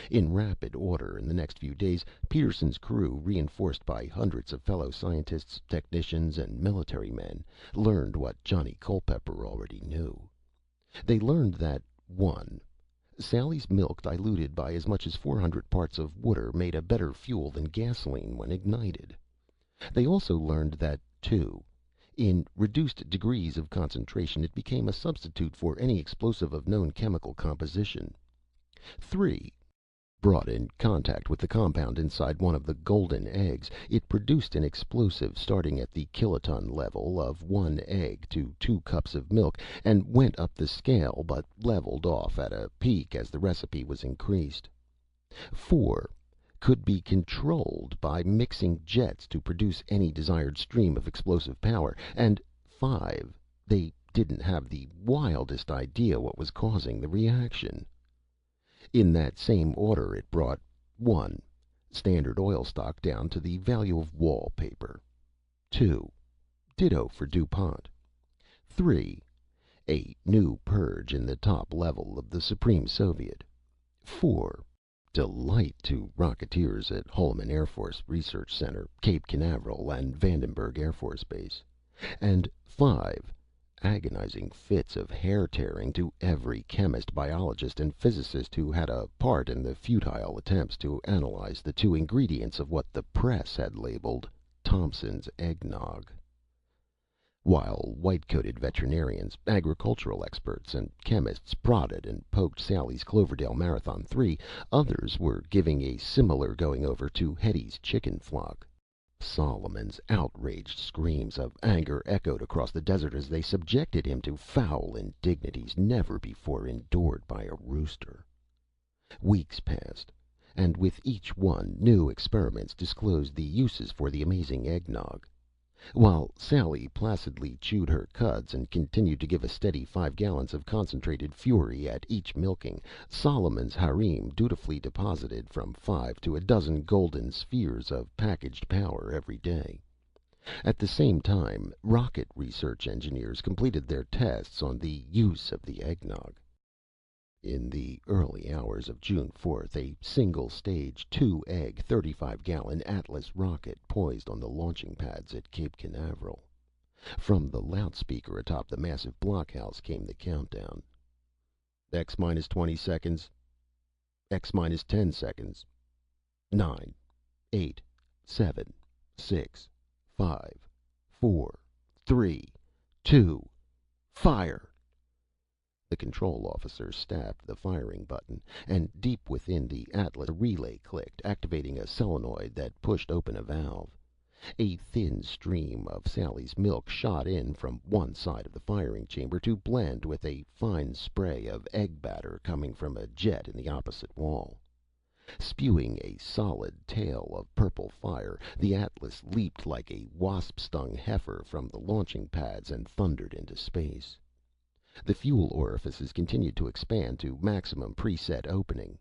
[SPEAKER 1] In rapid order, in the next few days, Peterson's crew, reinforced by hundreds of fellow scientists, technicians, and military men, learned what Johnny Culpepper already knew. They learned that 1. Sally's milk diluted by as much as 400 parts of water made a better fuel than gasoline when ignited. They also learned that 2. In reduced degrees of concentration, it became a substitute for any explosive of known chemical composition. 3. Brought in contact with the compound inside one of the golden eggs, it produced an explosive starting at the kiloton level of 1 egg to 2 cups of milk, and went up the scale but leveled off at a peak as the recipe was increased. 4. Could be controlled by mixing jets to produce any desired stream of explosive power. And 5. They didn't have the wildest idea what was causing the reaction. In that same order, it brought 1. Standard oil stock down to the value of wallpaper. 2. Ditto for DuPont. 3. A new purge in the top level of the Supreme Soviet. 4. Delight to rocketeers at Holloman Air Force Research Center, Cape Canaveral, and Vandenberg Air Force Base. And 5. Agonizing fits of hair-tearing to every chemist, biologist, and physicist who had a part in the futile attempts to analyze the 2 ingredients of what the press had labeled Thompson's eggnog. While white-coated veterinarians, agricultural experts, and chemists prodded and poked Sally's Cloverdale Marathon 3, others were giving a similar going-over to Hetty's chicken flock. Solomon's outraged screams of anger echoed across the desert as they subjected him to foul indignities never before endured by a rooster. Weeks passed, and with each one new experiments disclosed the uses for the amazing eggnog. While Sally placidly chewed her cuds and continued to give a steady 5 gallons of concentrated fury at each milking, Solomon's harem dutifully deposited from 5 to a dozen golden spheres of packaged power every day. At the same time, rocket research engineers completed their tests on the use of the eggnog. In the early hours of June 4th, a single-stage, 2-egg, 35-gallon Atlas rocket poised on the launching pads at Cape Canaveral. From the loudspeaker atop the massive blockhouse came the countdown. X minus 20 seconds. X minus 10 seconds. 9, 8, 7, 6, 5, 4, 3, 2, fire! The control officer stabbed the firing button, and deep within the Atlas a relay clicked, activating a solenoid that pushed open a valve. A thin stream of Sally's milk shot in from one side of the firing chamber to blend with a fine spray of egg batter coming from a jet in the opposite wall. Spewing a solid tail of purple fire, the Atlas leaped like a wasp-stung heifer from the launching pads and thundered into space. The fuel orifices continued to expand to maximum preset opening.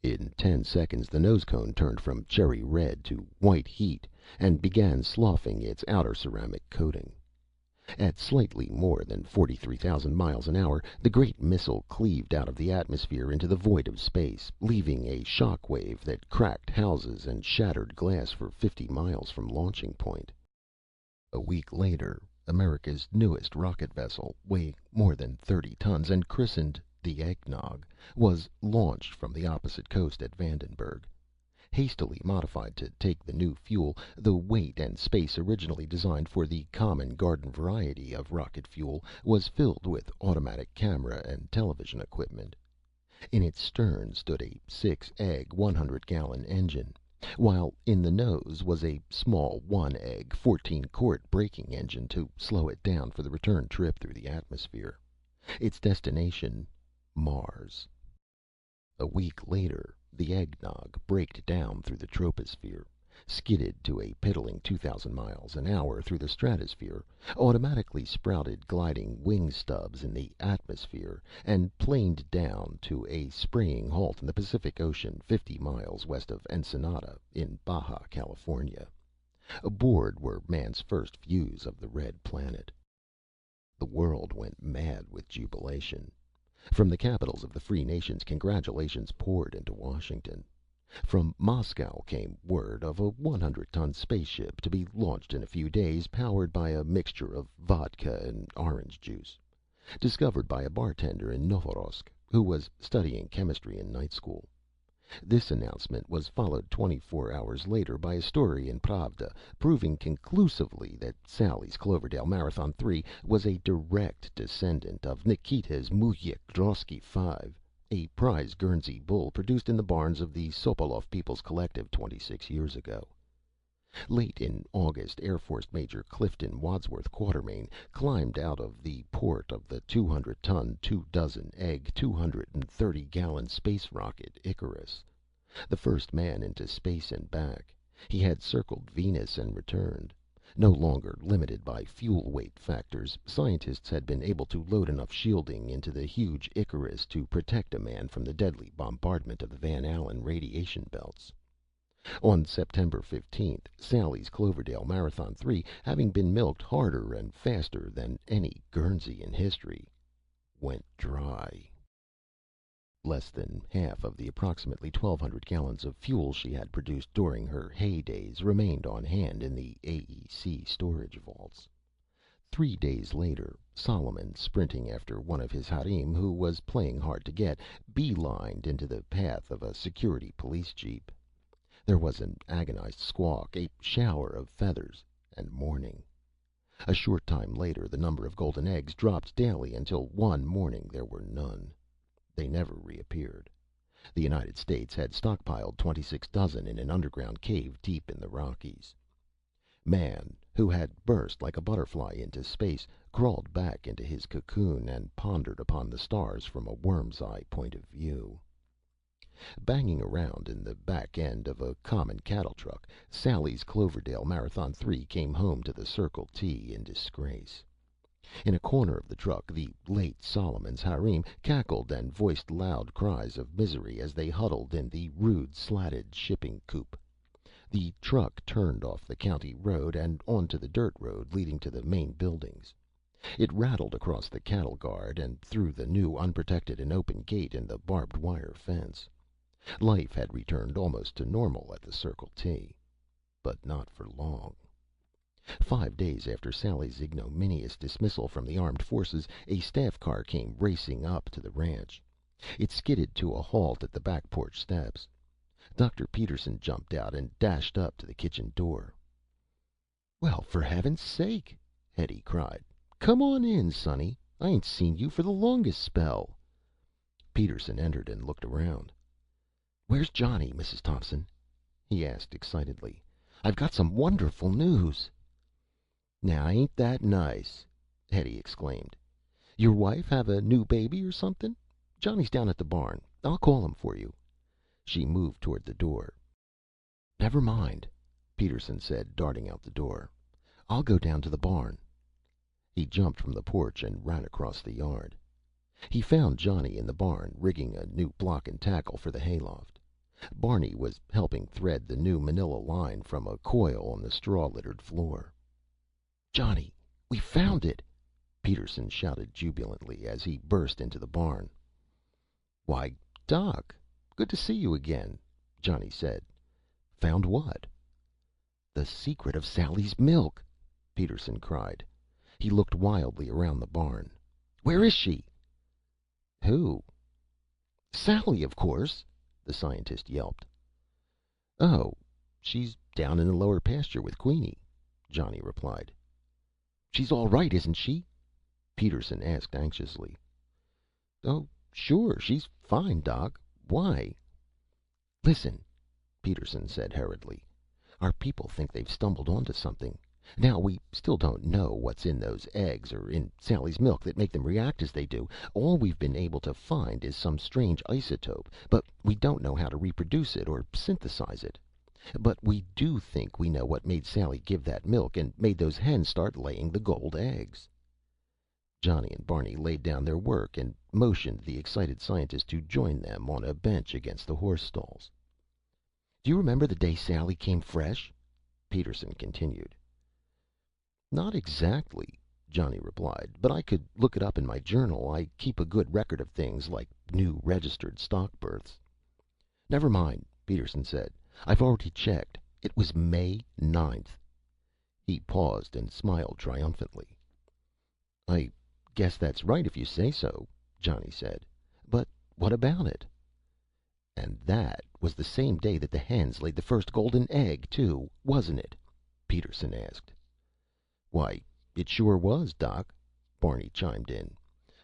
[SPEAKER 1] In 10 seconds, the nose cone turned from cherry red to white heat and began sloughing its outer ceramic coating. At slightly more than 43,000 miles an hour, the great missile cleaved out of the atmosphere into the void of space, leaving a shock wave that cracked houses and shattered glass for 50 miles from launching point. A week later, America's newest rocket vessel, weighing more than 30 tons and christened the Eggnog, was launched from the opposite coast at Vandenberg. Hastily modified to take the new fuel, the weight and space originally designed for the common garden variety of rocket fuel was filled with automatic camera and television equipment. In its stern stood a 6-egg, 100-gallon engine, while in the nose was a small 1-egg, 14-quart braking engine to slow it down for the return trip through the atmosphere. Its destination, Mars. A week later, the Eggnog braked down through the troposphere. skidded to a piddling 2,000 miles an hour through the stratosphere, automatically sprouted gliding wing stubs in the atmosphere, and planed down to a spraying halt in the Pacific Ocean 50 miles west of Ensenada in Baja California. Aboard were man's first views of the red planet. The world went mad with jubilation. From the capitals of the free nations, congratulations poured into Washington. From Moscow came word of a 100-ton spaceship to be launched in a few days, powered by a mixture of vodka and orange juice. Discovered by a bartender in Novorosk, who was studying chemistry in night school. This announcement was followed 24 hours later by a story in Pravda, proving conclusively that Sally's Cloverdale Marathon 3 was a direct descendant of Nikita's Muyik Drosky 5, a prize Guernsey bull produced in the barns of the Sokolov People's Collective 26 years ago. Late in August, Air Force Major Clifton Wadsworth Quatermain climbed out of the port of the 200-ton, 2-dozen-egg, 230-gallon space rocket Icarus. The first man into space and back, he had circled Venus and returned. No longer limited by fuel weight factors, scientists had been able to load enough shielding into the huge Icarus to protect a man from the deadly bombardment of the Van Allen radiation belts. On September 15th, Sally's Cloverdale Marathon 3, having been milked harder and faster than any Guernsey in history, went dry. Less than half of the approximately 1,200 gallons of fuel she had produced during her heydays remained on hand in the AEC storage vaults. 3 days later, Solomon, sprinting after one of his harem who was playing hard to get, beelined into the path of a security police jeep. There was an agonized squawk, a shower of feathers, and mourning. A short time later, the number of golden eggs dropped daily until one morning there were none. They never reappeared. The United States had stockpiled 26 dozen in an underground cave deep in the Rockies. Man, who had burst like a butterfly into space, crawled back into his cocoon and pondered upon the stars from a worm's eye point of view. Banging around in the back end of a common cattle truck, Sally's Cloverdale Marathon 3 came home to the Circle T in disgrace. In a corner of the truck, the late Solomon's harem cackled and voiced loud cries of misery as they huddled in the rude slatted shipping coop. The truck turned off the county road and onto the dirt road leading to the main buildings. It rattled across the cattle guard and through the new unprotected and open gate in the barbed wire fence. Life had returned almost to normal at the Circle T. But not for long. 5 days after Sally's ignominious dismissal from the armed forces, a staff car came racing up to the ranch. It skidded to a halt at the back porch steps. Dr. Peterson jumped out and dashed up to the kitchen door. "Well, for heaven's sake!" Hetty cried. "Come on in, sonny. I ain't seen you for the longest spell." Peterson entered and looked around. "Where's Johnny, Mrs. Thompson?" he asked excitedly. "I've got some wonderful news." "Now ain't that nice!" Hetty exclaimed. "Your wife have a new baby or something? Johnny's down at the barn. I'll call him for you." She moved toward the door. "Never mind," Peterson said, darting out the door. "I'll go down to the barn." He jumped from the porch and ran across the yard. He found Johnny in the barn, rigging a new block and tackle for the hayloft. Barney was helping thread the new manila line from a coil on the straw-littered floor. "Johnny, we found it!" Peterson shouted jubilantly as he burst into the barn. "Why, Doc, good to see you again," Johnny said. "Found what?" "The secret of Sally's milk!" Peterson cried. He looked wildly around the barn. "Where is she?" "Who?" "Sally, of course!" the scientist yelped. "Oh, she's down in the lower pasture with Queenie," Johnny replied. "She's all right, isn't she?" Peterson asked anxiously. "Oh, sure. She's fine, Doc. Why?" "Listen," Peterson said hurriedly. "Our people think they've stumbled onto something. Now, we still don't know what's in those eggs or in Sally's milk that make them react as they do. All we've been able to find is some strange isotope, but we don't know how to reproduce it or synthesize it. But we do think we know what made Sally give that milk and made those hens start laying the gold eggs." Johnny and Barney laid down their work and motioned the excited scientist to join them on a bench against the horse stalls. "Do you remember the day Sally came fresh?" Peterson continued. "Not exactly," Johnny replied, "but I could look it up in my journal. I keep a good record of things like new registered stock births." "Never mind," Peterson said. "I've already checked. It was May 9th." He paused and smiled triumphantly. "I guess that's right if you say so," Johnny said. "But what about it?" "And that was the same day that the hens laid the first golden egg, too, wasn't it?" Peterson asked. "Why, it sure was, Doc," Barney chimed in.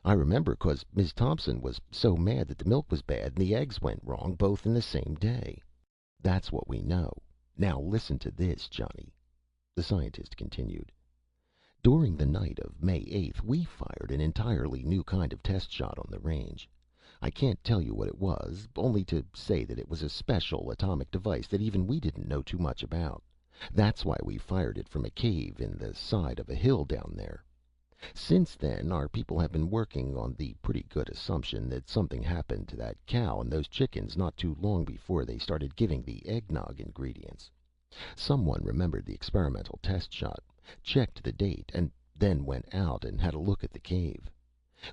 [SPEAKER 1] "I remember, 'cause Miss Thompson was so mad that the milk was bad and the eggs went wrong, both in the same day. That's what we know. Now listen to this, Johnny," the scientist continued. "During the night of May 8th, we fired an entirely new kind of test shot on the range. I can't tell you what it was, only to say that it was a special atomic device that even we didn't know too much about. That's why we fired it from a cave in the side of a hill down there. Since then, our people have been working on the pretty good assumption that something happened to that cow and those chickens not too long before they started giving the eggnog ingredients. Someone remembered the experimental test shot, checked the date, and then went out and had a look at the cave.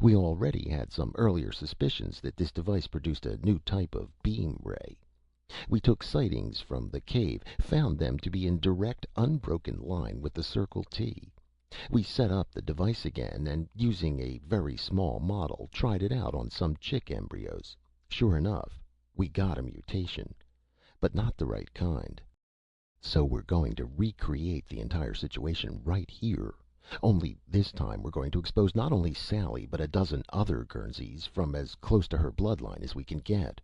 [SPEAKER 1] We already had some earlier suspicions that this device produced a new type of beam ray. We took sightings from the cave, found them to be in direct, unbroken line with the Circle T. We set up the device again, and using a very small model, tried it out on some chick embryos. Sure enough, we got a mutation. But not the right kind. So we're going to recreate the entire situation right here. Only this time we're going to expose not only Sally, but a dozen other Guernseys from as close to her bloodline as we can get.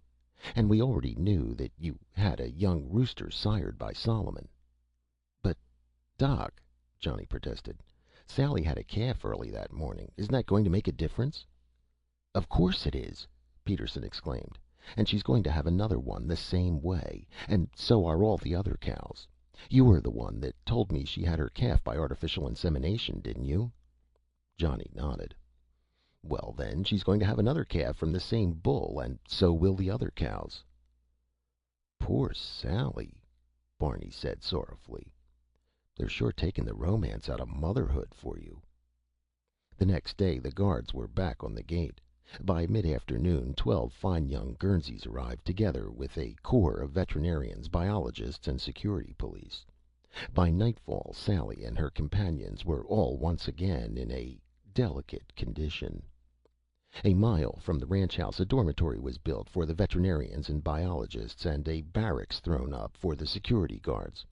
[SPEAKER 1] And we already knew that you had a young rooster sired by Solomon." "But, Doc," Johnny protested, "Sally had a calf early that morning. Isn't that going to make a difference?" "Of course it is!" Peterson exclaimed. "And she's going to have another one the same way. And so are all the other cows. You were the one that told me she had her calf by artificial insemination, didn't you?" Johnny nodded. "Well, then, she's going to have another calf from the same bull, and so will the other cows." "Poor Sally," Barney said sorrowfully. "They're sure taking the romance out of motherhood for you." The next day the guards were back on the gate. By mid-afternoon, 12 fine young Guernseys arrived, together with a corps of veterinarians, biologists, and security police. By nightfall, Sally and her companions were all once again in a delicate condition. A mile from the ranch house, a dormitory was built for the veterinarians and biologists, and a barracks thrown up for the security guards.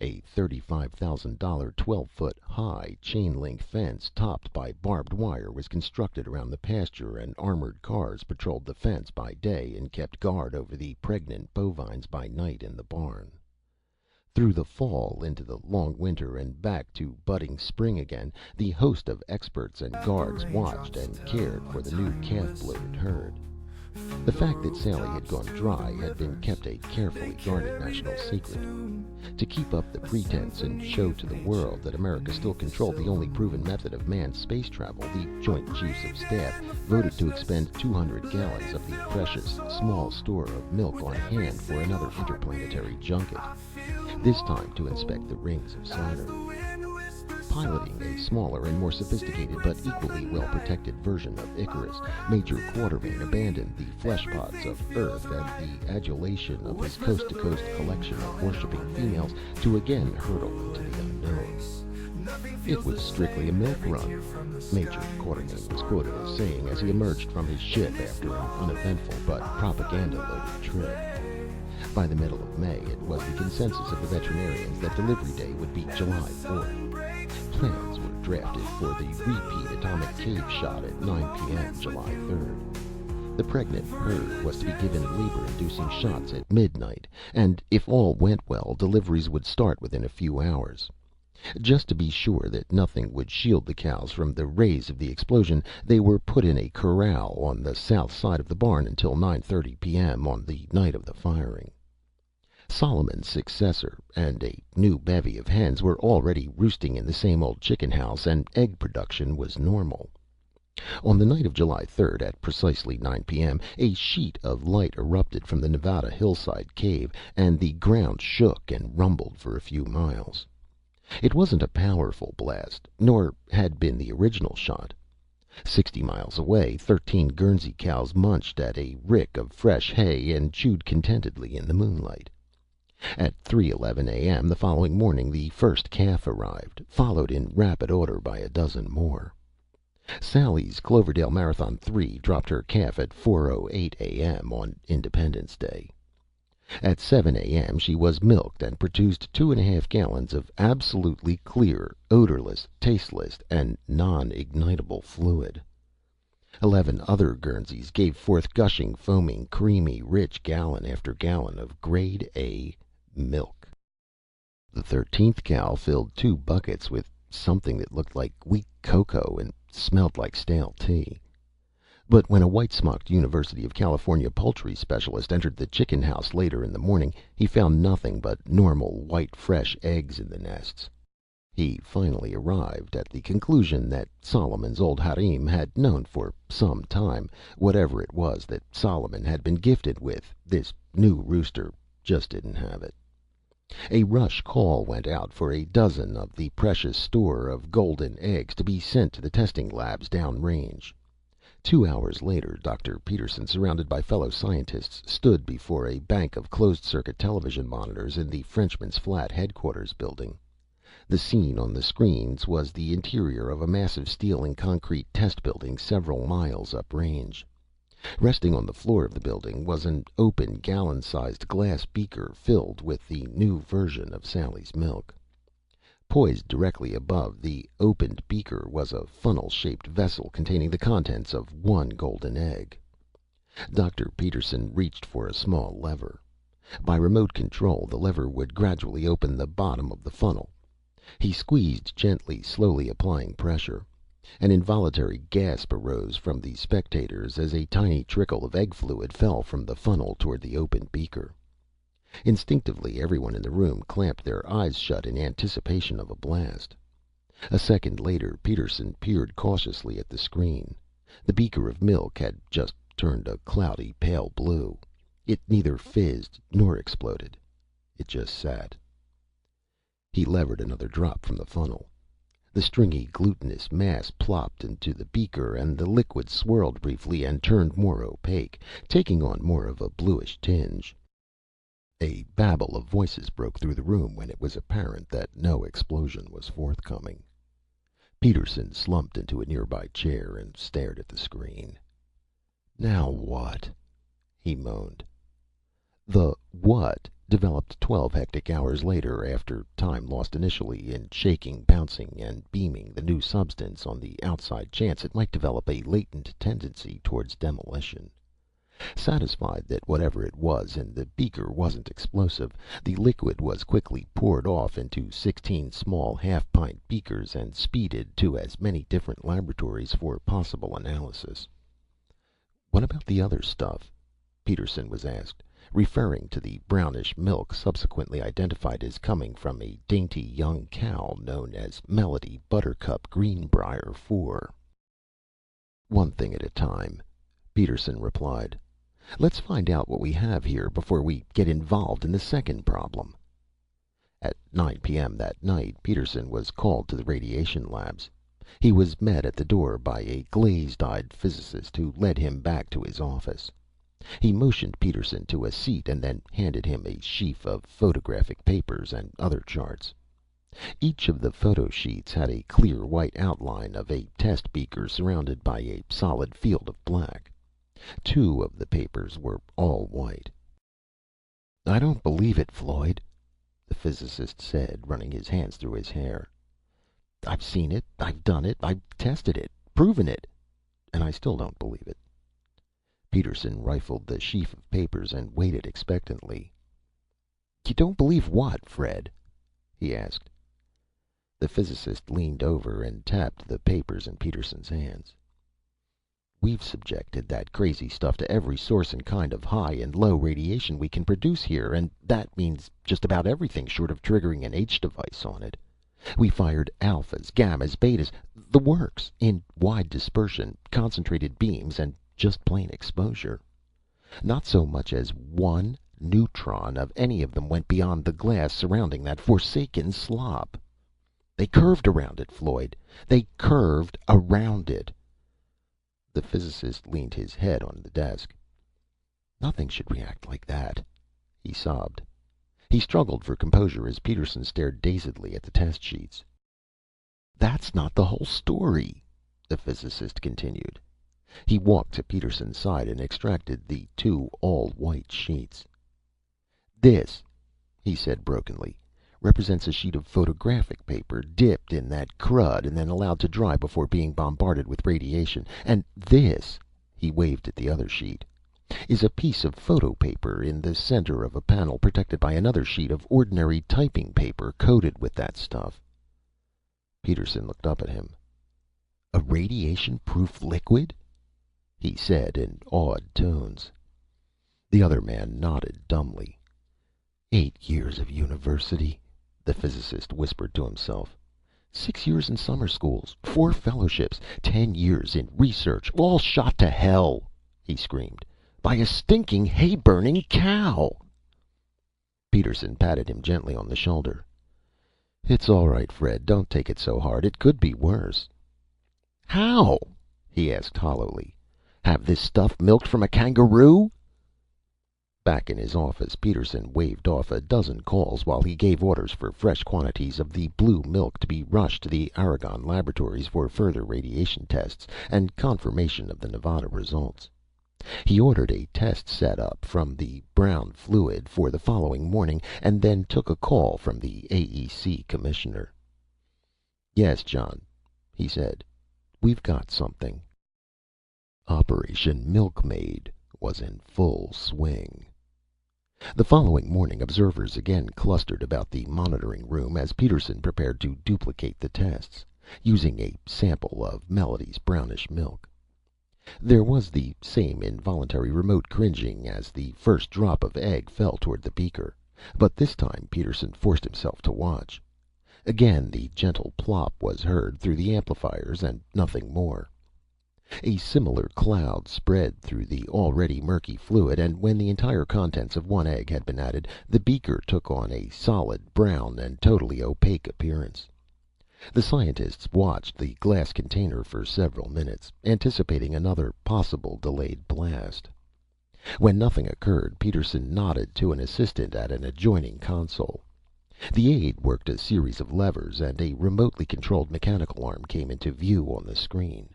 [SPEAKER 1] A $35,000, 12-foot high chain-link fence topped by barbed wire was constructed around the pasture, and armored cars patrolled the fence by day and kept guard over the pregnant bovines by night in the barn. Through the fall, into the long winter, and back to budding spring again, the host of experts and guards watched and cared for the new calf-bloated herd. The fact that Sally had gone dry had been kept a carefully guarded national secret. To keep up the pretense and show to the world that America still controlled the only proven method of manned space travel, the Joint Chiefs of Staff voted to expend 200 gallons of the precious small store of milk on hand for another interplanetary junket, this time to inspect the rings of Saturn. Piloting a smaller and more sophisticated but equally well-protected version of Icarus, Major Quartermain abandoned the fleshpots of Earth and the adulation of his coast-to-coast collection of worshipping females to again hurtle into the unknown. "It was strictly a milk run," Major Quartermain was quoted as saying as he emerged from his ship after an uneventful but propaganda-loaded trip. By the middle of May, it was the consensus of the veterinarians that delivery day would be July 4th. Plans were drafted for the repeat atomic cave shot at 9 p.m. July 3rd. The pregnant herd was to be given labor-inducing shots at midnight, and if all went well, deliveries would start within a few hours. Just to be sure that nothing would shield the cows from the rays of the explosion, they were put in a corral on the south side of the barn until 9:30 p.m. on the night of the firing. Solomon's successor and a new bevy of hens were already roosting in the same old chicken house, and egg production was normal. On the night of July 3rd, at precisely 9 p.m., a sheet of light erupted from the Nevada hillside cave, and the ground shook and rumbled for a few miles. It wasn't a powerful blast, nor had been the original shot. 60 miles away, 13 Guernsey cows munched at a rick of fresh hay and chewed contentedly in the moonlight. At 3:11 a.m. the following morning, the first calf arrived, followed in rapid order by a dozen more. Sally's Cloverdale Marathon 3 dropped her calf at 4:08 a.m. on Independence Day. At 7 a.m. she was milked and produced 2½ gallons of absolutely clear, odorless, tasteless, and non-ignitable fluid. 11 other Guernseys gave forth gushing, foaming, creamy, rich gallon after gallon of Grade A milk. The 13th cow filled 2 buckets with something that looked like weak cocoa and smelled like stale tea. But when a white-smocked University of California poultry specialist entered the chicken house later in the morning, he found nothing but normal, white, fresh eggs in the nests. He finally arrived at the conclusion that Solomon's old harem had known for some time. Whatever it was that Solomon had been gifted with, this new rooster just didn't have it. A rush call went out for a dozen of the precious store of golden eggs to be sent to the testing labs downrange. 2 hours later, Dr. Peterson, surrounded by fellow scientists, stood before a bank of closed-circuit television monitors in the Frenchman's Flat headquarters building. The scene on the screens was the interior of a massive steel and concrete test building several miles uprange. Resting on the floor of the building was an open, gallon-sized glass beaker filled with the new version of Sally's milk. Poised directly above the opened beaker was a funnel-shaped vessel containing the contents of 1 golden egg. Dr. Peterson reached for a small lever. By remote control, the lever would gradually open the bottom of the funnel. He squeezed gently, slowly applying pressure. An involuntary gasp arose from the spectators as a tiny trickle of egg fluid fell from the funnel toward the open beaker. Instinctively, everyone in the room clamped their eyes shut in anticipation of a blast. A second later, Peterson peered cautiously at the screen. The beaker of milk had just turned a cloudy pale blue. It neither fizzed nor exploded. It just sat. He levered another drop from the funnel. The stringy, glutinous mass plopped into the beaker, and the liquid swirled briefly and turned more opaque, taking on more of a bluish tinge. A babble of voices broke through the room when it was apparent that no explosion was forthcoming. Peterson slumped into a nearby chair and stared at the screen. "Now what?" he moaned. The what developed 12 hectic hours later, after time lost initially in shaking, bouncing, and beaming the new substance on the outside chance it might develop a latent tendency towards demolition. Satisfied that whatever it was in the beaker wasn't explosive, the liquid was quickly poured off into 16 small half-pint beakers and speeded to as many different laboratories for possible analysis. "What about the other stuff?" Peterson was asked, referring to the brownish milk subsequently identified as coming from a dainty young cow known as Melody Buttercup Greenbrier 4. "One thing at a time," Peterson replied. "Let's find out what we have here before we get involved in the second problem." At 9 p.m. that night, Peterson was called to the radiation labs. He was met at the door by a glazed-eyed physicist who led him back to his office. He motioned Peterson to a seat and then handed him a sheaf of photographic papers and other charts. Each of the photo sheets had a clear white outline of a test beaker surrounded by a solid field of black. 2 of the papers were all white. "I don't believe it, Floyd," the physicist said, running his hands through his hair. "I've seen it. I've done it. I've tested it. Proven it. And I still don't believe it." Peterson rifled the sheaf of papers and waited expectantly. "You don't believe what, Fred?" he asked. The physicist leaned over and tapped the papers in Peterson's hands. We've subjected that crazy stuff to every source and kind of high and low radiation we can produce here, and that means just about everything short of triggering an H device on it. We fired alphas, gammas, betas, the works, in wide dispersion, concentrated beams, and just plain exposure. Not so much as one neutron of any of them went beyond the glass surrounding that forsaken slop. They curved around it, Floyd. They curved around it. The physicist leaned his head on the desk. Nothing should react like that, he sobbed. He struggled for composure as Peterson stared dazedly at the test sheets. That's not the whole story, the physicist continued. He walked to Peterson's side and extracted the two all-white sheets. This, he said brokenly, represents a sheet of photographic paper dipped in that crud and then allowed to dry before being bombarded with radiation. And this, he waved at the other sheet, is a piece of photo paper in the center of a panel protected by another sheet of ordinary typing paper coated with that stuff. Peterson looked up at him. A radiation-proof liquid? He said in awed tones. The other man nodded dumbly. 8 years of university, the physicist whispered to himself. 6 years in summer schools, 4 fellowships, 10 years in research, all shot to hell, he screamed, by a stinking hay-burning cow. Peterson patted him gently on the shoulder. It's all right, Fred. Don't take it so hard. It could be worse. How? He asked hollowly. Have this stuff milked from a kangaroo? Back in his office, Peterson waved off a dozen calls while he gave orders for fresh quantities of the blue milk to be rushed to the Aragon laboratories for further radiation tests and confirmation of the Nevada results. He ordered a test set up from the brown fluid for the following morning, and then took a call from the AEC commissioner. Yes, John, he said. We've got something. Operation Milkmaid was in full swing. The following morning, observers again clustered about the monitoring room as Peterson prepared to duplicate the tests, using a sample of Melody's brownish milk. There was the same involuntary remote cringing as the first drop of egg fell toward the beaker, but this time Peterson forced himself to watch. Again the gentle plop was heard through the amplifiers, and nothing more. A similar cloud spread through the already murky fluid, and when the entire contents of one egg had been added, the beaker took on a solid brown and totally opaque appearance. The scientists watched the glass container for several minutes, anticipating another possible delayed blast. When nothing occurred, Peterson nodded to an assistant at an adjoining console. The aide worked a series of levers, and a remotely controlled mechanical arm came into view on the screen.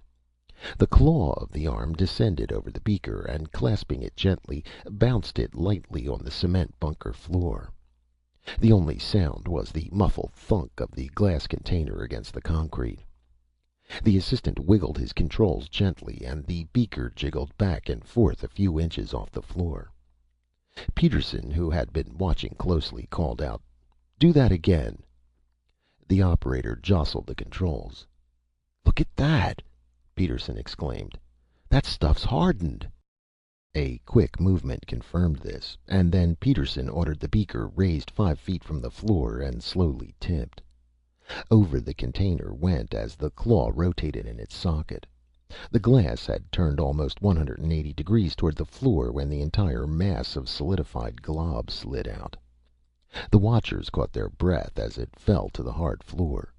[SPEAKER 1] The claw of the arm descended over the beaker, and clasping it gently, bounced it lightly on the cement bunker floor. The only sound was the muffled thunk of the glass container against the concrete. The assistant wiggled his controls gently, and the beaker jiggled back and forth a few inches off the floor. Peterson, who had been watching closely, called out, "Do that again." The operator jostled the controls. "Look at that!" Peterson exclaimed. "That stuff's hardened." A quick movement confirmed this, and then Peterson ordered the beaker raised 5 feet from the floor and slowly tipped. Over the container went as the claw rotated in its socket. The glass had turned almost 180 degrees toward the floor when the entire mass of solidified glob slid out. The watchers caught their breath as it fell to the hard floor.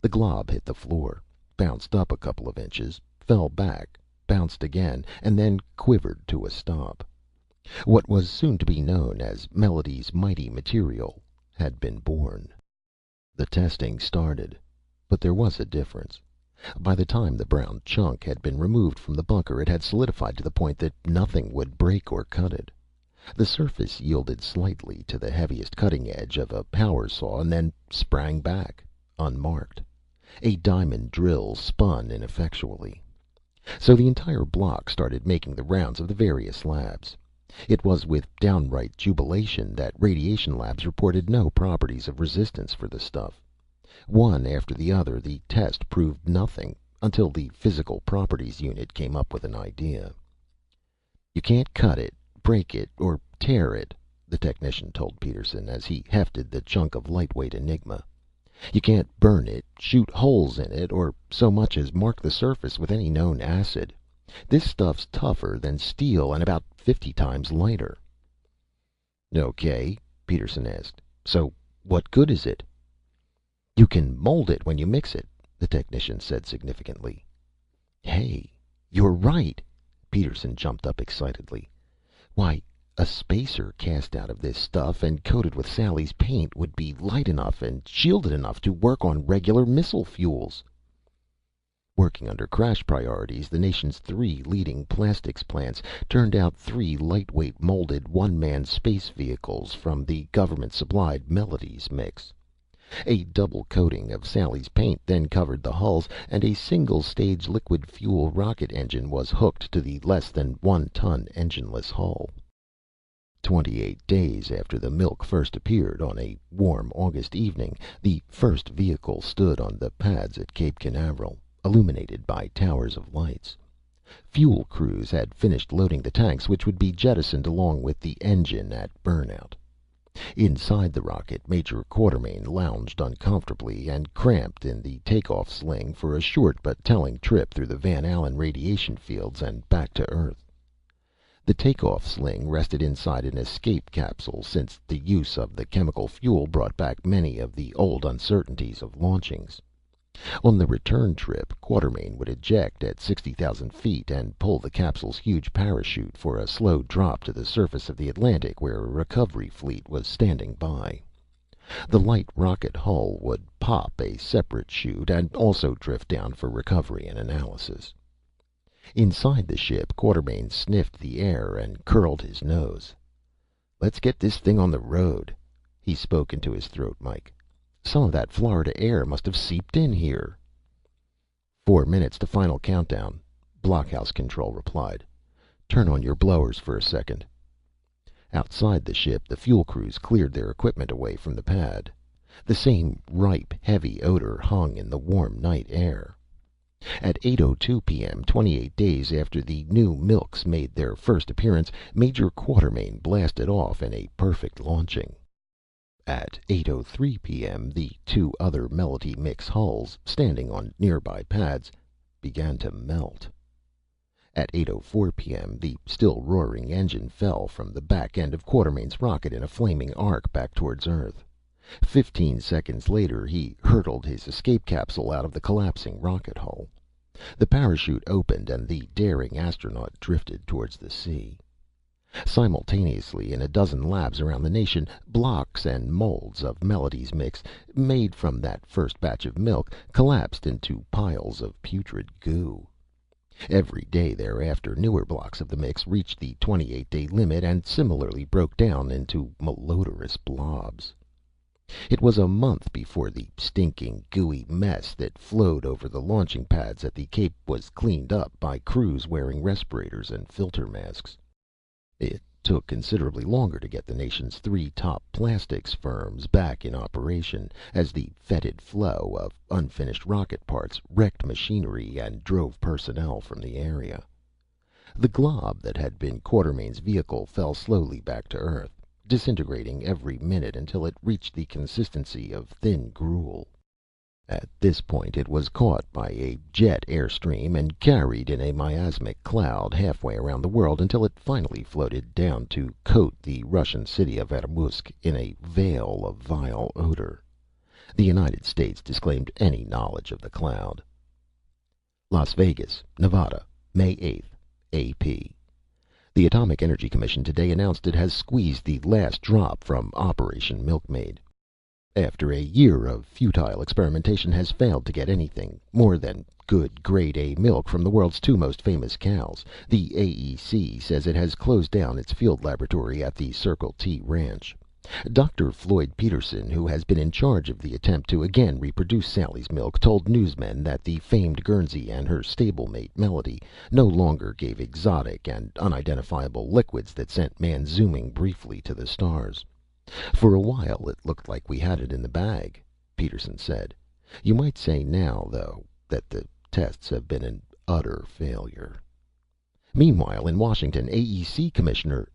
[SPEAKER 1] The glob hit the floor, bounced up a couple of inches, fell back, bounced again, and then quivered to a stop. What was soon to be known as Melody's mighty material had been born. The testing started, but there was a difference. By the time the brown chunk had been removed from the bunker, it had solidified to the point that nothing would break or cut it. The surface yielded slightly to the heaviest cutting edge of a power saw, and then sprang back, unmarked. A diamond drill spun ineffectually. So the entire block started making the rounds of the various labs. It was with downright jubilation that radiation labs reported no properties of resistance for the stuff. One after the other, the test proved nothing, until the Physical Properties Unit came up with an idea. "You can't cut it, break it, or tear it," the technician told Peterson as he hefted the chunk of lightweight enigma. "You can't burn it, shoot holes in it, or so much as mark the surface with any known acid. This stuff's tougher than steel and about 50 times lighter." "Okay," Peterson asked. "So what good is it?" "You can mold it when you mix it," the technician said significantly. "Hey, you're right!" Peterson jumped up excitedly. "Why, a spacer cast out of this stuff and coated with Sally's paint would be light enough and shielded enough to work on regular missile fuels." Working under crash priorities, the nation's 3 leading plastics plants turned out 3 lightweight molded one-man space vehicles from the government-supplied Melodies mix. A double coating of Sally's paint then covered the hulls, and a single-stage liquid fuel rocket engine was hooked to the less than 1-ton engineless hull. 28 days after the milk first appeared, on a warm August evening, the first vehicle stood on the pads at Cape Canaveral, illuminated by towers of lights. Fuel crews had finished loading the tanks, which would be jettisoned along with the engine at burnout. Inside the rocket, Major Quartermain lounged uncomfortably and cramped in the takeoff sling for a short but telling trip through the Van Allen radiation fields and back to Earth. The takeoff sling rested inside an escape capsule, since the use of the chemical fuel brought back many of the old uncertainties of launchings. On the return trip, Quartermain would eject at 60,000 feet and pull the capsule's huge parachute for a slow drop to the surface of the Atlantic, where a recovery fleet was standing by. The light rocket hull would pop a separate chute and also drift down for recovery and analysis. Inside the ship, Quartermain sniffed the air and curled his nose. "Let's get this thing on the road." He spoke into his throat mike. "Some of that Florida air must have seeped in here." 4 minutes to final countdown," blockhouse control replied. "Turn on your blowers for a second." Outside the ship, the fuel crews cleared their equipment away from the pad. The same ripe, heavy odor hung in the warm night air. At 8:02 p.m., 28 days after the new milks made their first appearance, Major Quartermain blasted off in a perfect launching. At 8:03 p.m., the 2 other Melody mix hulls, standing on nearby pads, began to melt. At 8:04 p.m., the still roaring engine fell from the back end of Quartermain's rocket in a flaming arc back towards Earth. 15 seconds later, he hurtled his escape capsule out of the collapsing rocket hull. The parachute opened and the daring astronaut drifted towards the sea. Simultaneously, in a dozen labs around the nation, blocks and molds of Melody's mix, made from that first batch of milk, collapsed into piles of putrid goo. Every day thereafter, newer blocks of the mix reached the 28-day limit and similarly broke down into malodorous blobs. It was a month before the stinking, gooey mess that flowed over the launching pads at the Cape was cleaned up by crews wearing respirators and filter masks. It took considerably longer to get the nation's 3 top plastics firms back in operation, as the fetid flow of unfinished rocket parts wrecked machinery and drove personnel from the area. The glob that had been Quartermain's vehicle fell slowly back to Earth, disintegrating every minute until it reached the consistency of thin gruel. At this point, it was caught by a jet airstream and carried in a miasmic cloud halfway around the world until it finally floated down to coat the Russian city of Irkutsk in a veil of vile odor. The United States disclaimed any knowledge of the cloud. Las Vegas, Nevada, May 8th, AP. The Atomic Energy Commission today announced it has squeezed the last drop from Operation Milkmaid. After a year of futile experimentation, has failed to get anything more than good grade A milk from the world's 2 most famous cows, the AEC says it has closed down its field laboratory at the Circle T Ranch. Dr. Floyd Peterson, who has been in charge of the attempt to again reproduce Sally's milk, told newsmen that the famed Guernsey and her stablemate Melody no longer gave exotic and unidentifiable liquids that sent man zooming briefly to the stars. "For a while it looked like we had it in the bag," Peterson said. "You might say now, though, that the tests have been an utter failure. Meanwhile, in Washington, AEC Commissioner